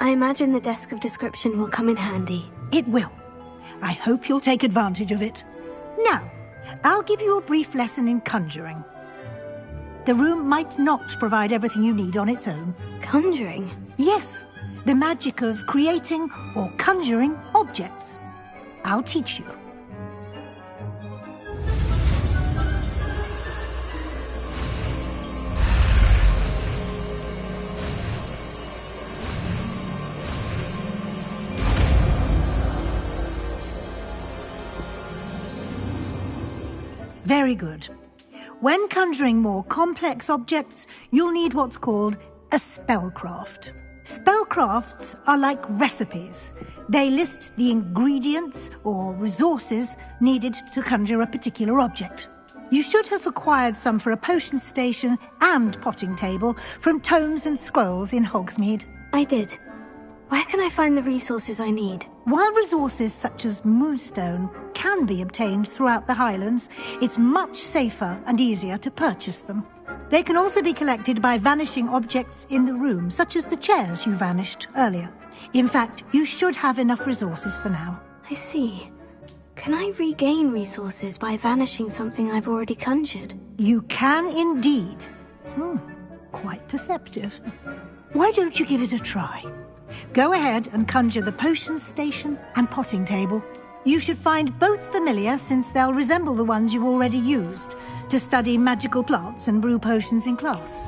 I imagine the desk of description will come in handy. It will. I hope you'll take advantage of it. Now, I'll give you a brief lesson in conjuring. The room might not provide everything you need on its own. Conjuring? Yes, the magic of creating or conjuring objects. I'll teach you. Very good. When conjuring more complex objects, you'll need what's called a spellcraft. Spellcrafts are like recipes. They list the ingredients or resources needed to conjure a particular object. You should have acquired some for a potion station and potting table from tomes and scrolls in Hogsmeade. I did. Where can I find the resources I need? While resources such as moonstone can be obtained throughout the Highlands, it's much safer and easier to purchase them. They can also be collected by vanishing objects in the room, such as the chairs you vanished earlier. In fact, you should have enough resources for now. I see. Can I regain resources by vanishing something I've already conjured? You can indeed. Quite perceptive. Why don't you give it a try? Go ahead and conjure the potion station and potting table. You should find both familiar, since they'll resemble the ones you've already used to study magical plants and brew potions in class.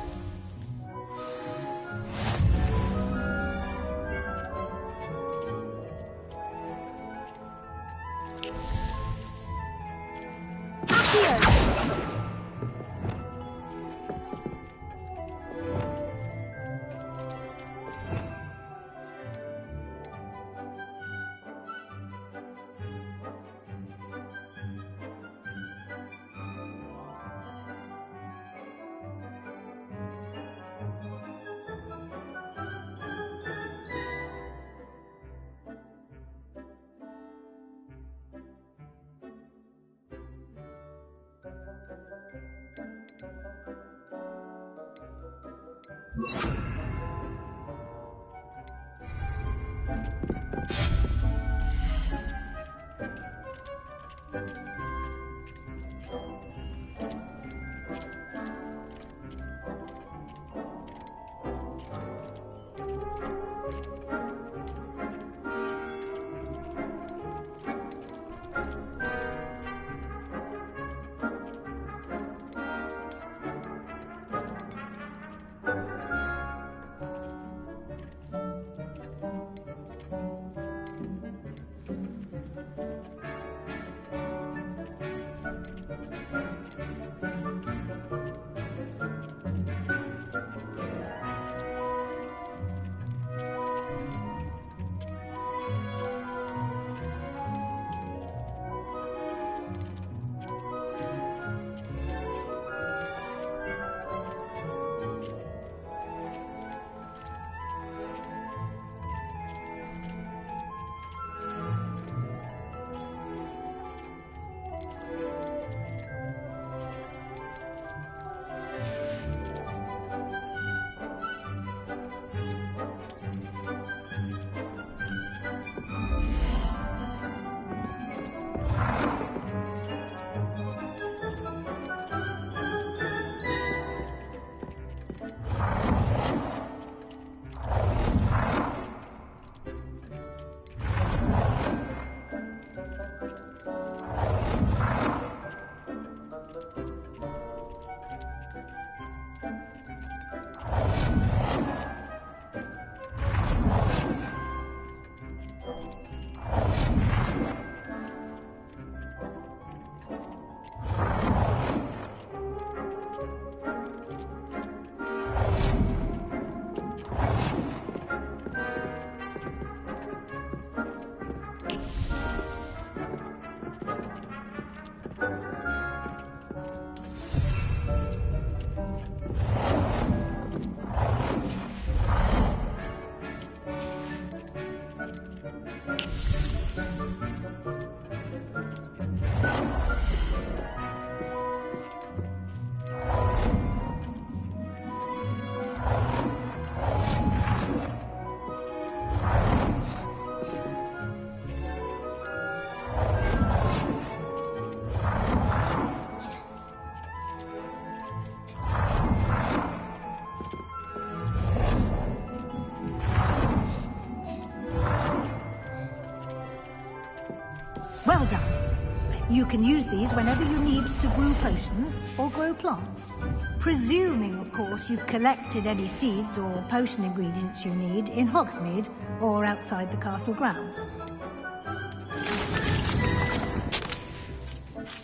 You can use these whenever you need to brew potions or grow plants. Presuming, of course, you've collected any seeds or potion ingredients you need in Hogsmeade or outside the castle grounds.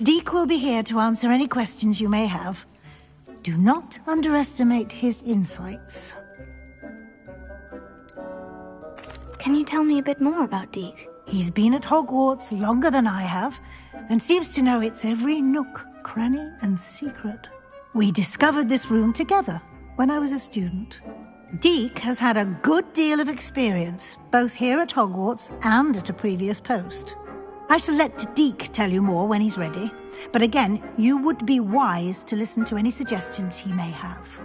Deek will be here to answer any questions you may have. Do not underestimate his insights. Can you tell me a bit more about Deek? He's been at Hogwarts longer than I have, and seems to know its every nook, cranny, and secret. We discovered this room together when I was a student. Deek has had a good deal of experience, both here at Hogwarts and at a previous post. I shall let Deek tell you more when he's ready, but again, you would be wise to listen to any suggestions he may have.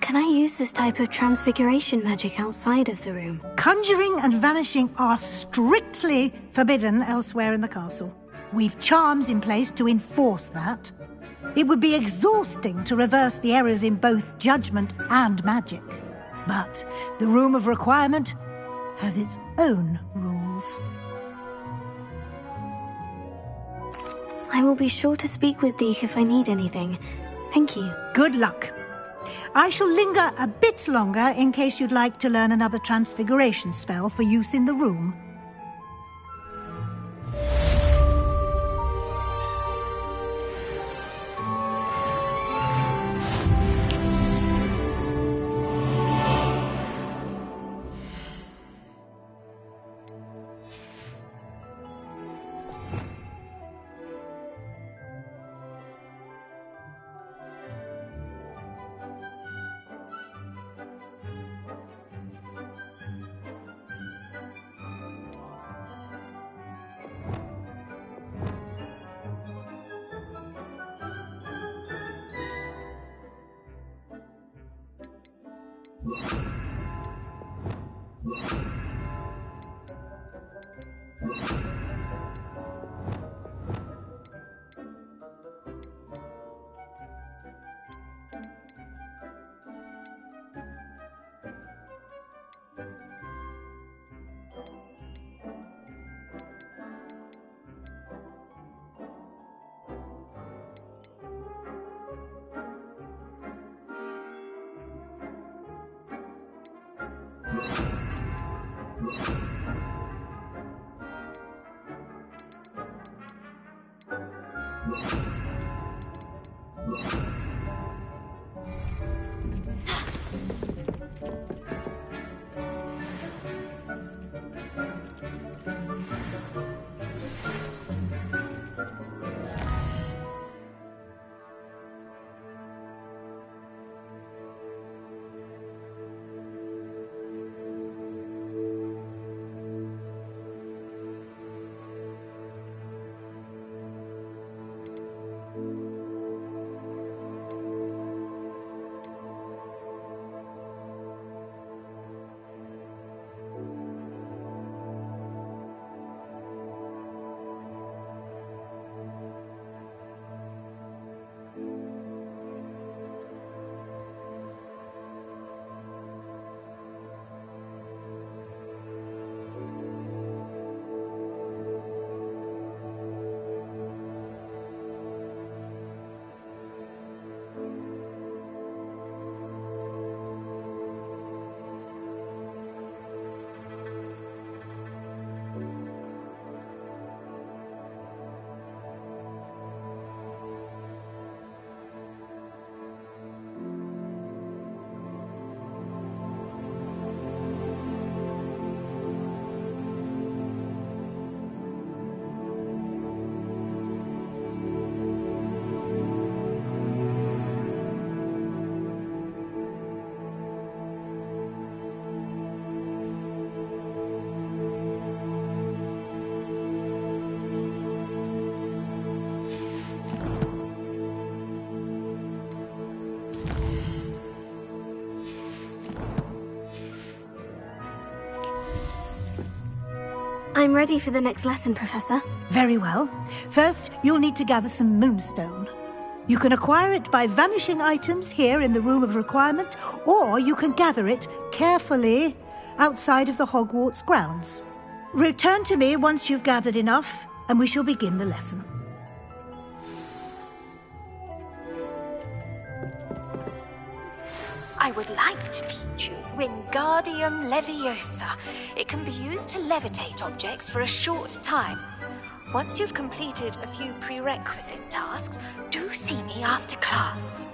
Can I use this type of transfiguration magic outside of the room? Conjuring and vanishing are strictly forbidden elsewhere in the castle. We've charms in place to enforce that. It would be exhausting to reverse the errors in both judgment and magic. But the Room of Requirement has its own rules. I will be sure to speak with Deek if I need anything. Thank you. Good luck. I shall linger a bit longer in case you'd like to learn another transfiguration spell for use in the room. I'm ready for the next lesson, Professor. Very well. First, you'll need to gather some moonstone. You can acquire it by vanishing items here in the Room of Requirement, or you can gather it carefully outside of the Hogwarts grounds. Return to me once you've gathered enough, and we shall begin the lesson. I would like to teach you Wingardium Leviosa. It can be used to levitate objects for a short time. Once you've completed a few prerequisite tasks, do see me after class.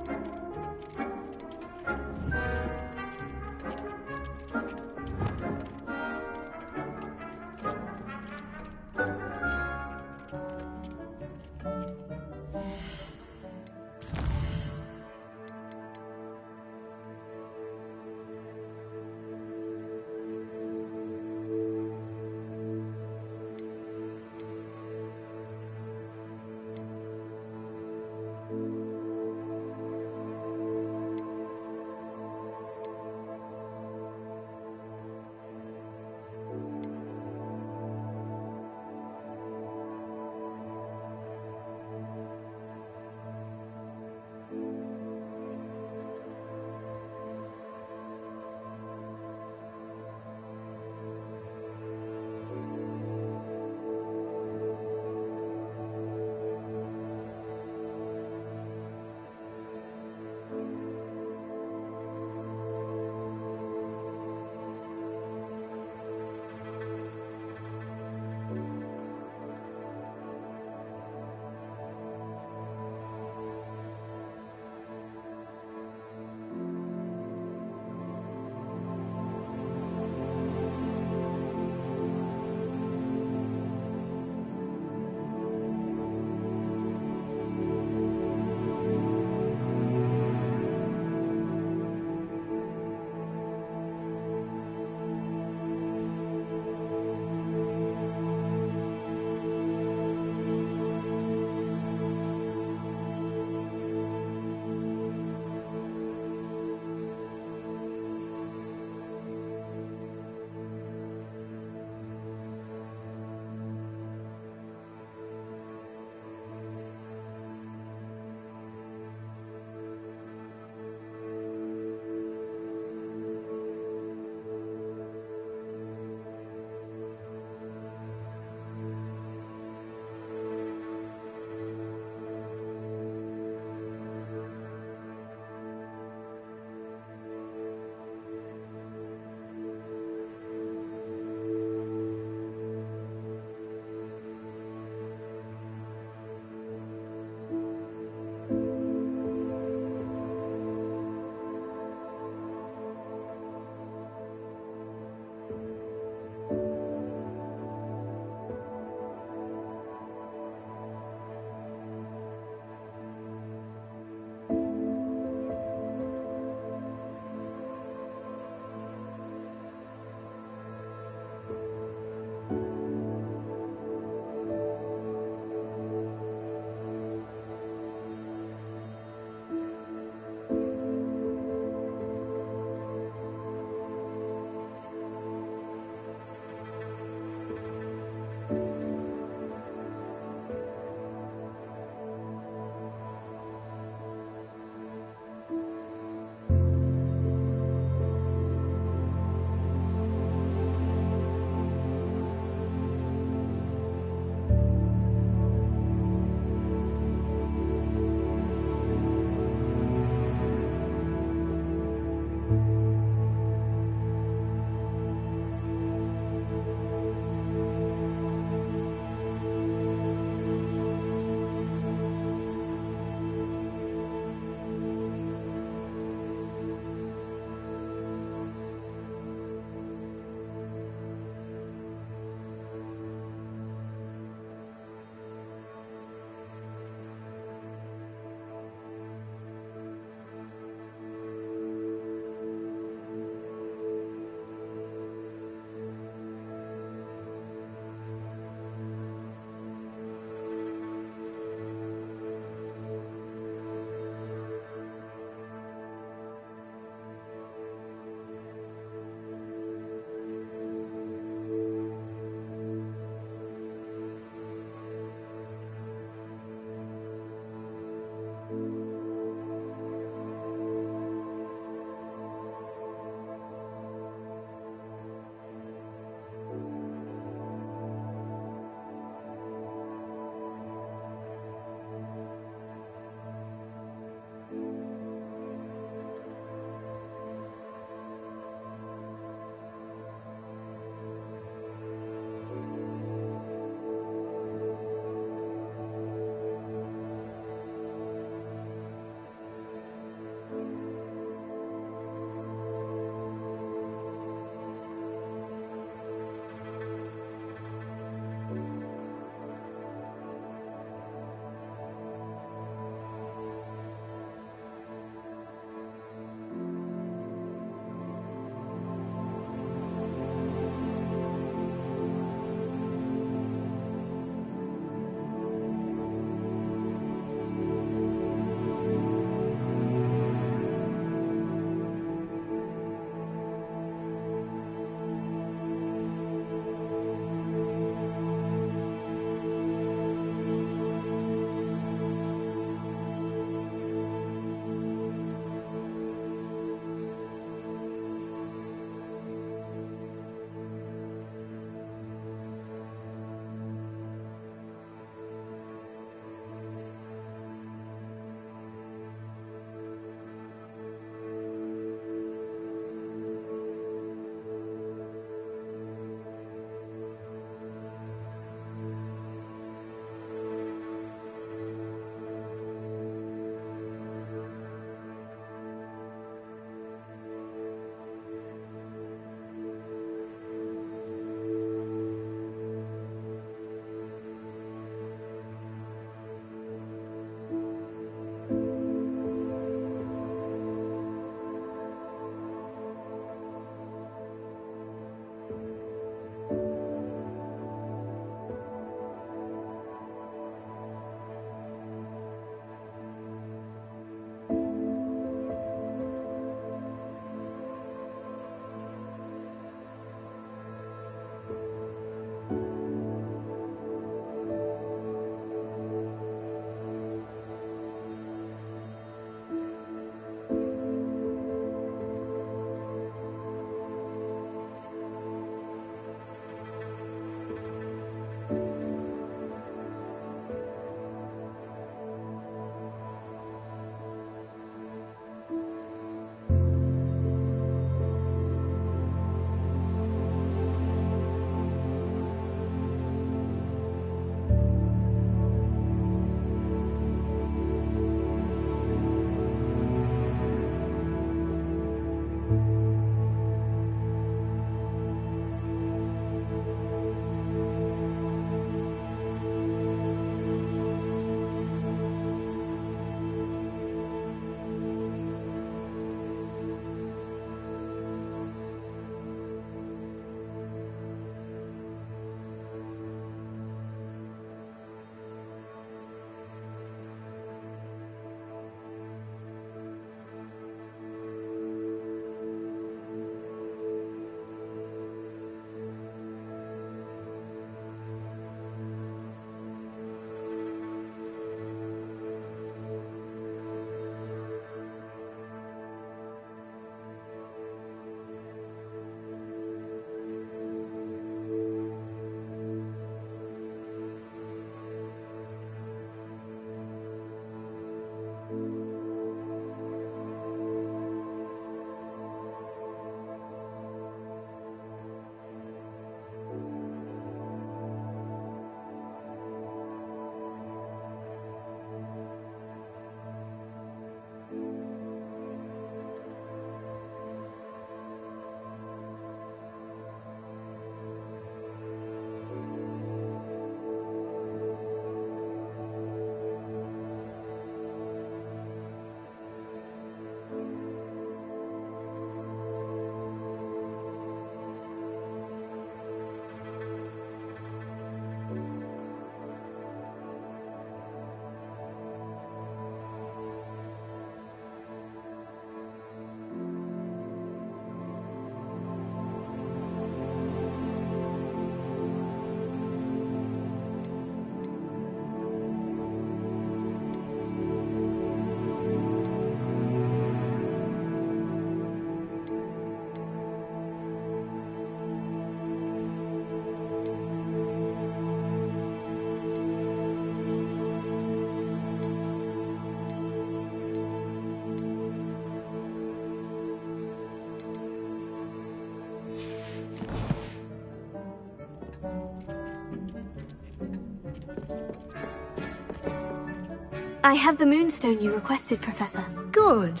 I have the moonstone you requested, Professor. Good.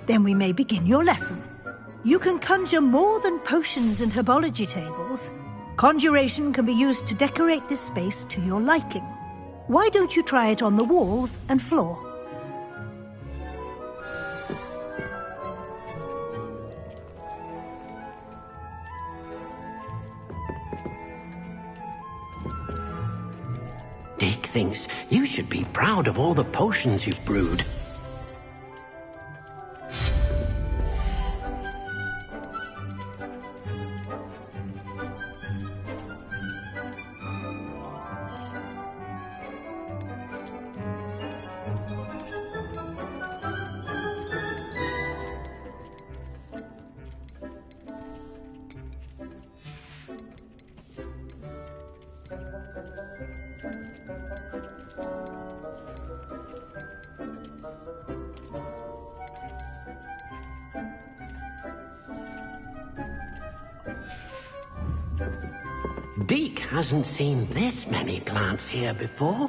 Then we may begin your lesson. You can conjure more than potions and herbology tables. Conjuration can be used to decorate this space to your liking. Why don't you try it on the walls and floor? Deke thinks you should be proud of all the potions you've brewed. Deke hasn't seen this many plants here before.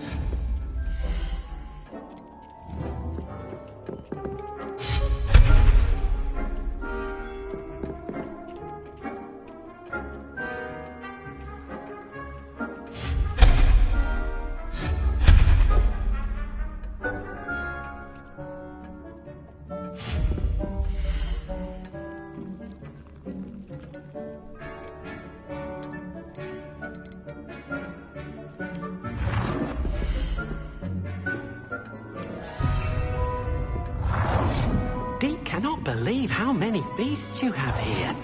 Deke cannot believe how many beasts you have here.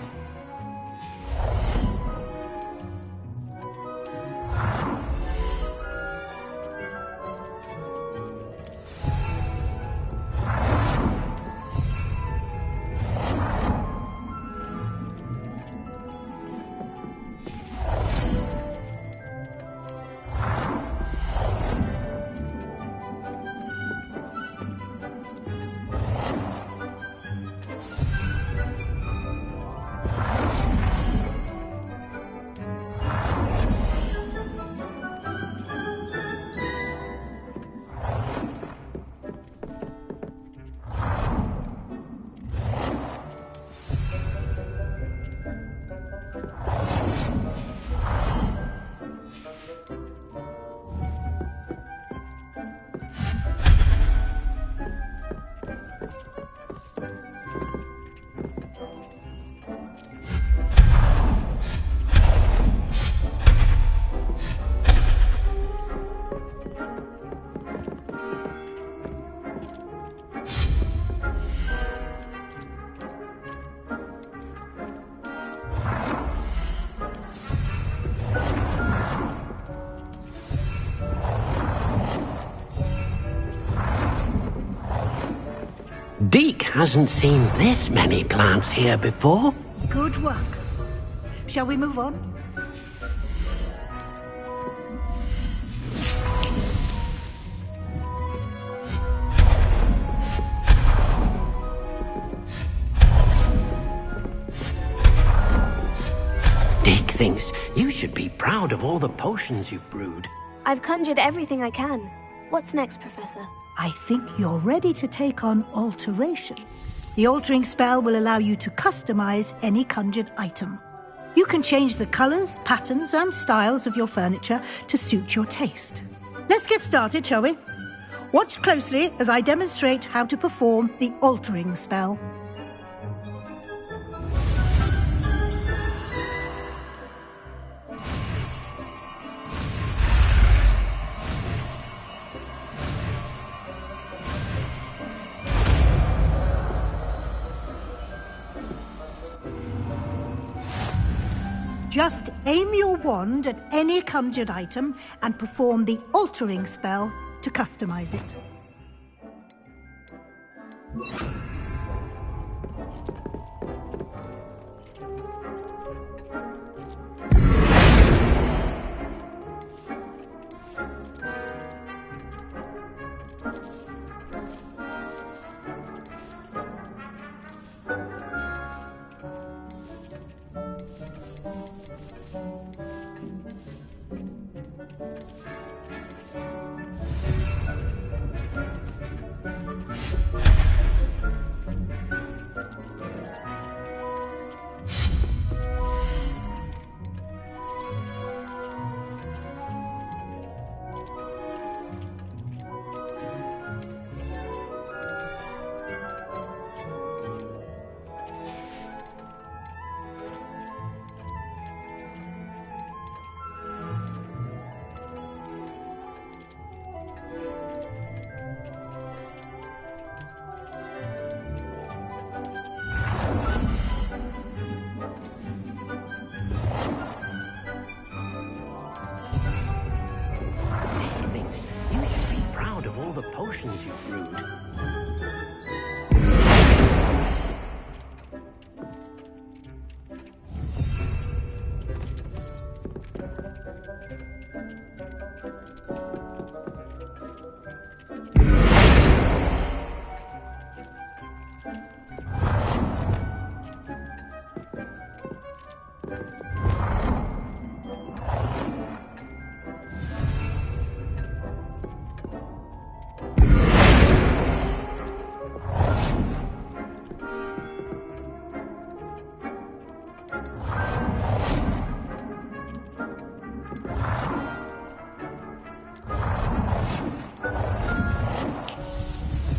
Deke hasn't seen this many plants here before. Good work. Shall we move on? Deke thinks you should be proud of all the potions you've brewed. I've conjured everything I can. What's next, Professor? I think you're ready to take on alteration. The altering spell will allow you to customize any conjured item. You can change the colors, patterns, and styles of your furniture to suit your taste. Let's get started, shall we? Watch closely as I demonstrate how to perform the altering spell. Just aim your wand at any conjured item and perform the altering spell to customize it. all the potions you've brewed.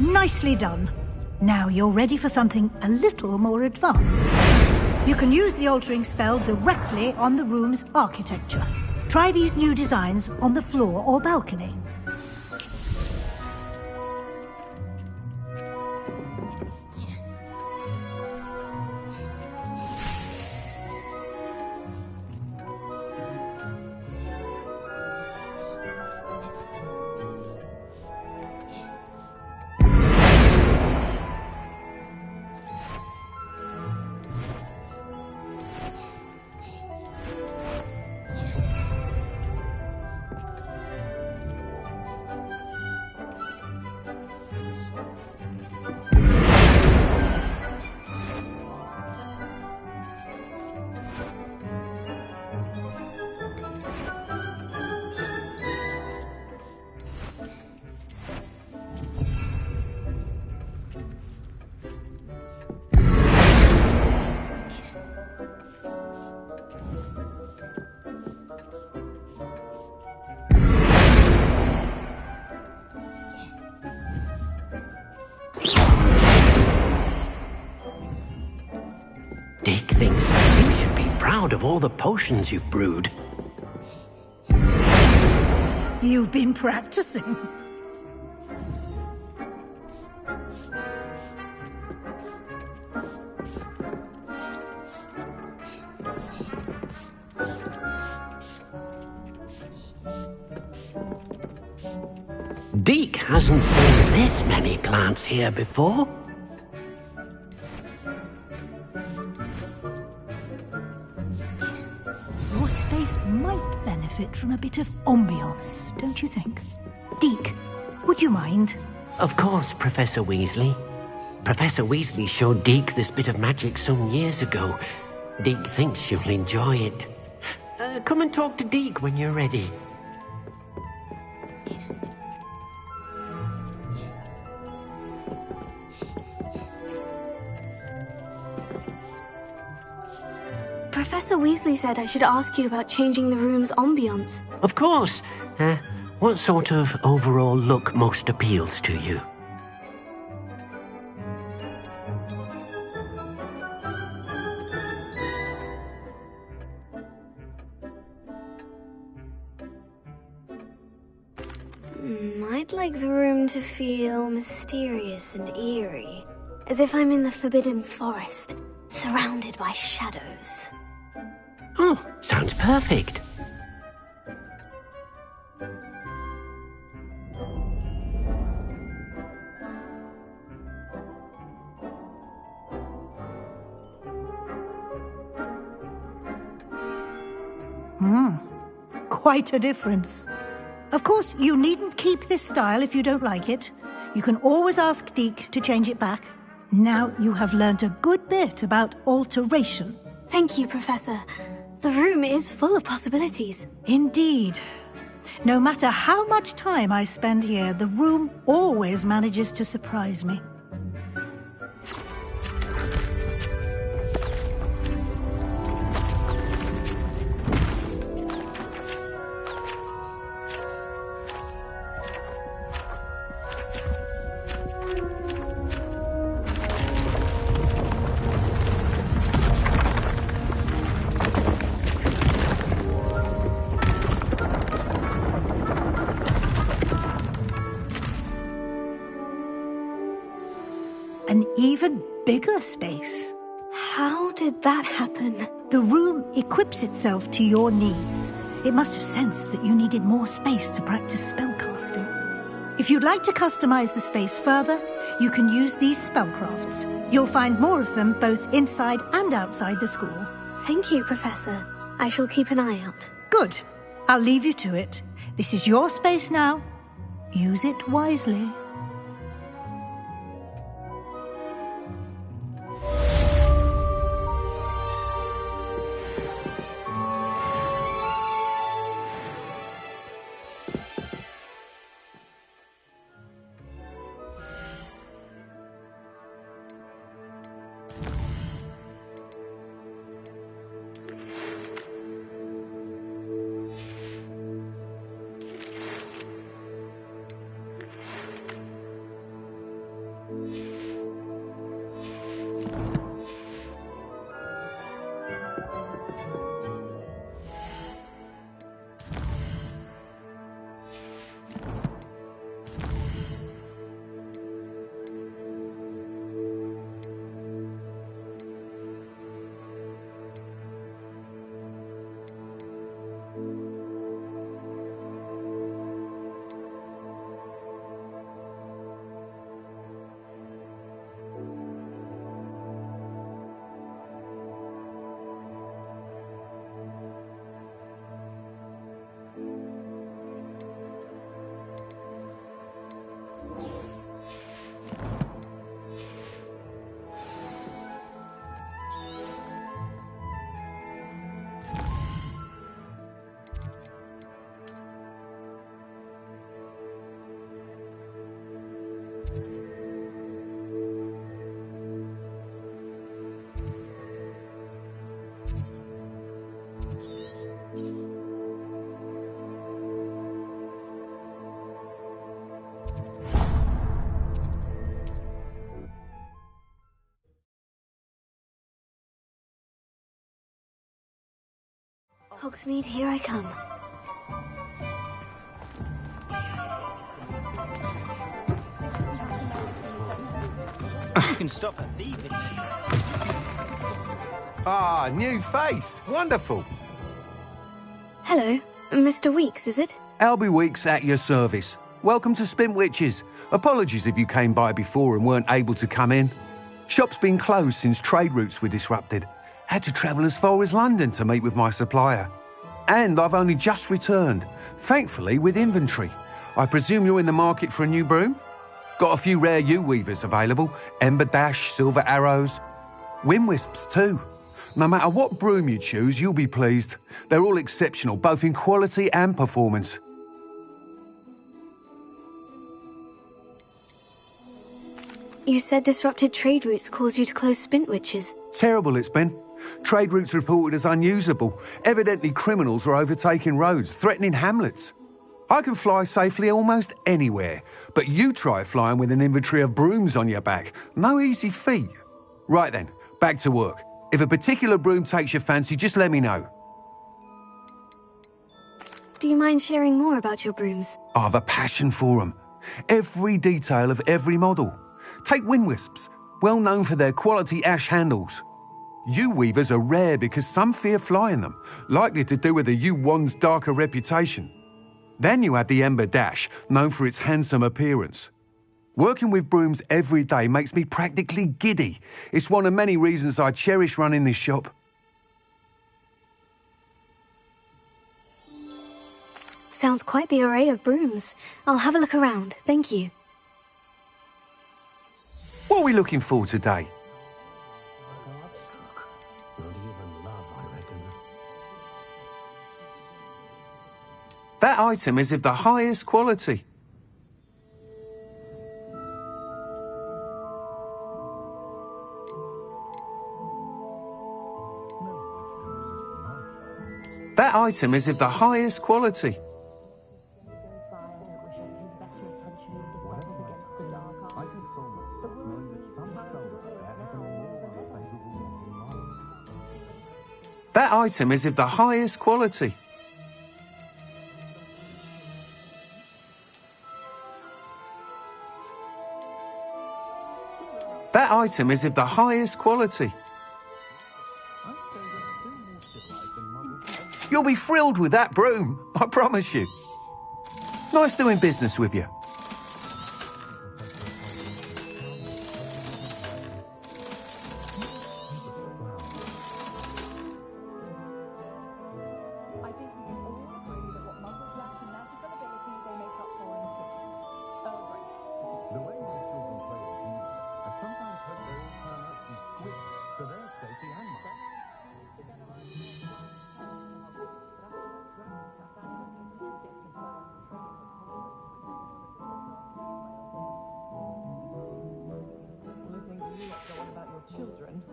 Nicely done. Now you're ready for something a little more advanced. You can use the altering spell directly on the room's architecture. Try these new designs on the floor or balcony. Dick thinks you should be proud of all the potions you've brewed. You've been practicing. Deke hasn't seen this many plants here before. Your space might benefit from a bit of ambiance, don't you think? Deke, would you mind? Of course, Professor Weasley. Professor Weasley showed Deke this bit of magic some years ago. Deke thinks you'll enjoy it. Come and talk to Deke when you're ready. Professor Weasley said I should ask you about changing the room's ambiance. Of course. What sort of overall look most appeals to you? I'd like the room to feel mysterious and eerie, as if I'm in the Forbidden Forest, surrounded by shadows. Oh, sounds perfect. Quite a difference. Of course, you needn't keep this style if you don't like it. You can always ask Deke to change it back. Now you have learnt a good bit about alteration. Thank you, Professor. The room is full of possibilities. Indeed. No matter how much time I spend here, the room always manages to surprise me. An even bigger space. How did that happen? The room equips itself to your needs. It must have sensed that you needed more space to practice spellcasting. If you'd like to customize the space further, you can use these spellcrafts. You'll find more of them both inside and outside the school. Thank you, Professor. I shall keep an eye out. Good. I'll leave you to it. This is your space now. Use it wisely. Hogsmeade, here I come. You can stop her thieving. Ah, new face. Wonderful. Hello, Mr. Weeks, is it? Albie Weeks at your service. Welcome to Spintwitches. Apologies if you came by before and weren't able to come in. Shop's been closed since trade routes were disrupted. Had to travel as far as London to meet with my supplier. And I've only just returned, thankfully with inventory. I presume you're in the market for a new broom? Got a few rare U-weavers available, Ember Dash, Silver Arrows. Wind Wisps too. No matter what broom you choose, you'll be pleased. They're all exceptional, both in quality and performance. You said disrupted trade routes caused you to close Spintwitches. Terrible it's been. Trade routes reported as unusable. Evidently criminals were overtaking roads, threatening hamlets. I can fly safely almost anywhere, but you try flying with an inventory of brooms on your back. No easy feat. Right then, back to work. If a particular broom takes your fancy, just let me know. Do you mind sharing more about your brooms? I have a passion for them. Every detail of every model. Take Wind Wisps, well known for their quality ash handles. U-weavers are rare because some fear flying them, likely to do with the U-wand's darker reputation. Then you had the Ember Dash, known for its handsome appearance. Working with brooms every day makes me practically giddy. It's one of many reasons I cherish running this shop. Sounds quite the array of brooms. I'll have a look around, thank you. What are we looking for today? That item is of the highest quality. That item is of the highest quality. That item is of the highest quality. That item is of the highest quality. You'll be thrilled with that broom, I promise you. Nice doing business with you.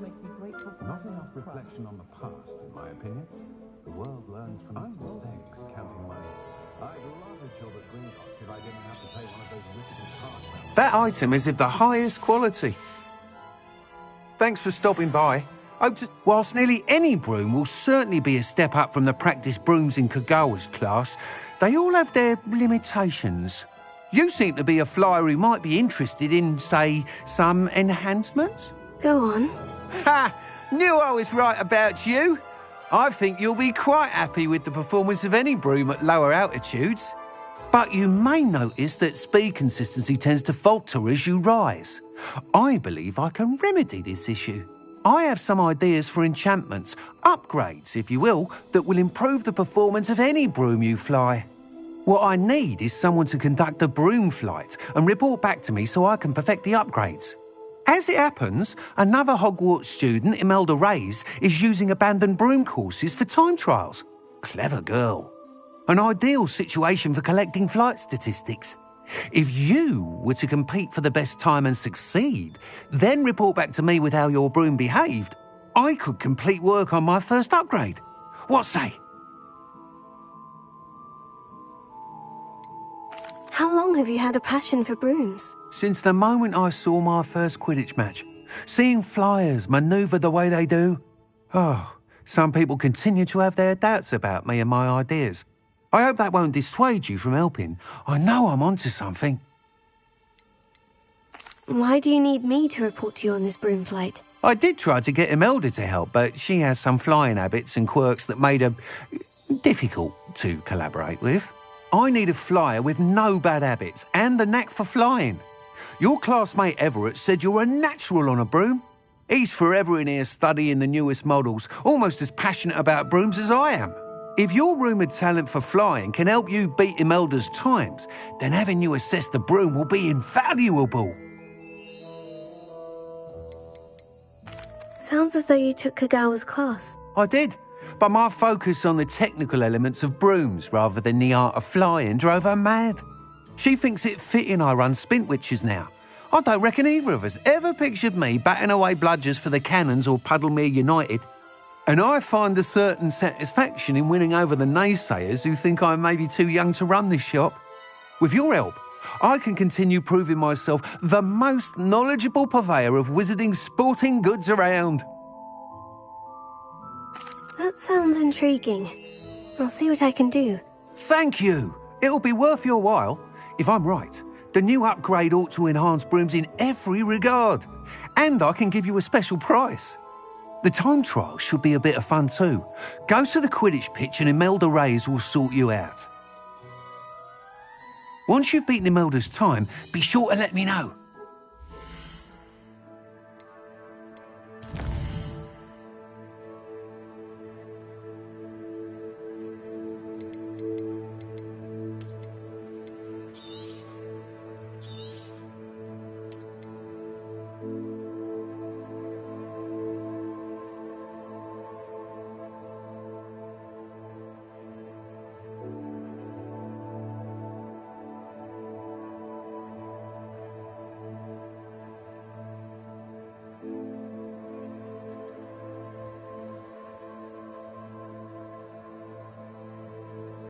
makes me grateful for Not enough reflection on the past, in my opinion. The world learns from its mistakes, counting money. I'd love a job at Gringotts if I didn't have to pay one of those rickety cards. That item is of the highest quality. Thanks for stopping by. Whilst nearly any broom will certainly be a step up from the practice brooms in Kagawa's class, they all have their limitations. You seem to be a flyer who might be interested in, say, some enhancements? Go on. Ha! Knew I was right about you. I think you'll be quite happy with the performance of any broom at lower altitudes. But you may notice that speed consistency tends to falter as you rise. I believe I can remedy this issue. I have some ideas for enchantments, upgrades, if you will, that will improve the performance of any broom you fly. What I need is someone to conduct a broom flight and report back to me so I can perfect the upgrades. As it happens, another Hogwarts student, Imelda Reyes, is using abandoned broom courses for time trials. Clever girl. An ideal situation for collecting flight statistics. If you were to compete for the best time and succeed, then report back to me with how your broom behaved, I could complete work on my first upgrade. What say? How long have you had a passion for brooms? Since the moment I saw my first Quidditch match. Seeing flyers manoeuvre the way they do. Oh, some people continue to have their doubts about me and my ideas. I hope that won't dissuade you from helping. I know I'm onto something. Why do you need me to report to you on this broom flight? I did try to get Imelda to help, but she has some flying habits and quirks that made her difficult to collaborate with. I need a flyer with no bad habits and the knack for flying. Your classmate Everett said you're a natural on a broom. He's forever in here studying the newest models, almost as passionate about brooms as I am. If your rumoured talent for flying can help you beat Imelda's times, then having you assess the broom will be invaluable. Sounds as though you took Kagawa's class. I did, but my focus on the technical elements of brooms rather than the art of flying drove her mad. She thinks it fitting I run Spintwitches now. I don't reckon either of us ever pictured me batting away bludgers for the Cannons or Puddlemere United. And I find a certain satisfaction in winning over the naysayers who think I'm maybe too young to run this shop. With your help, I can continue proving myself the most knowledgeable purveyor of wizarding sporting goods around. That sounds intriguing. I'll see what I can do. Thank you. It'll be worth your while. If I'm right, the new upgrade ought to enhance brooms in every regard. And I can give you a special price. The time trial should be a bit of fun too. Go to the Quidditch pitch and Imelda Reyes will sort you out. Once you've beaten Imelda's time, be sure to let me know.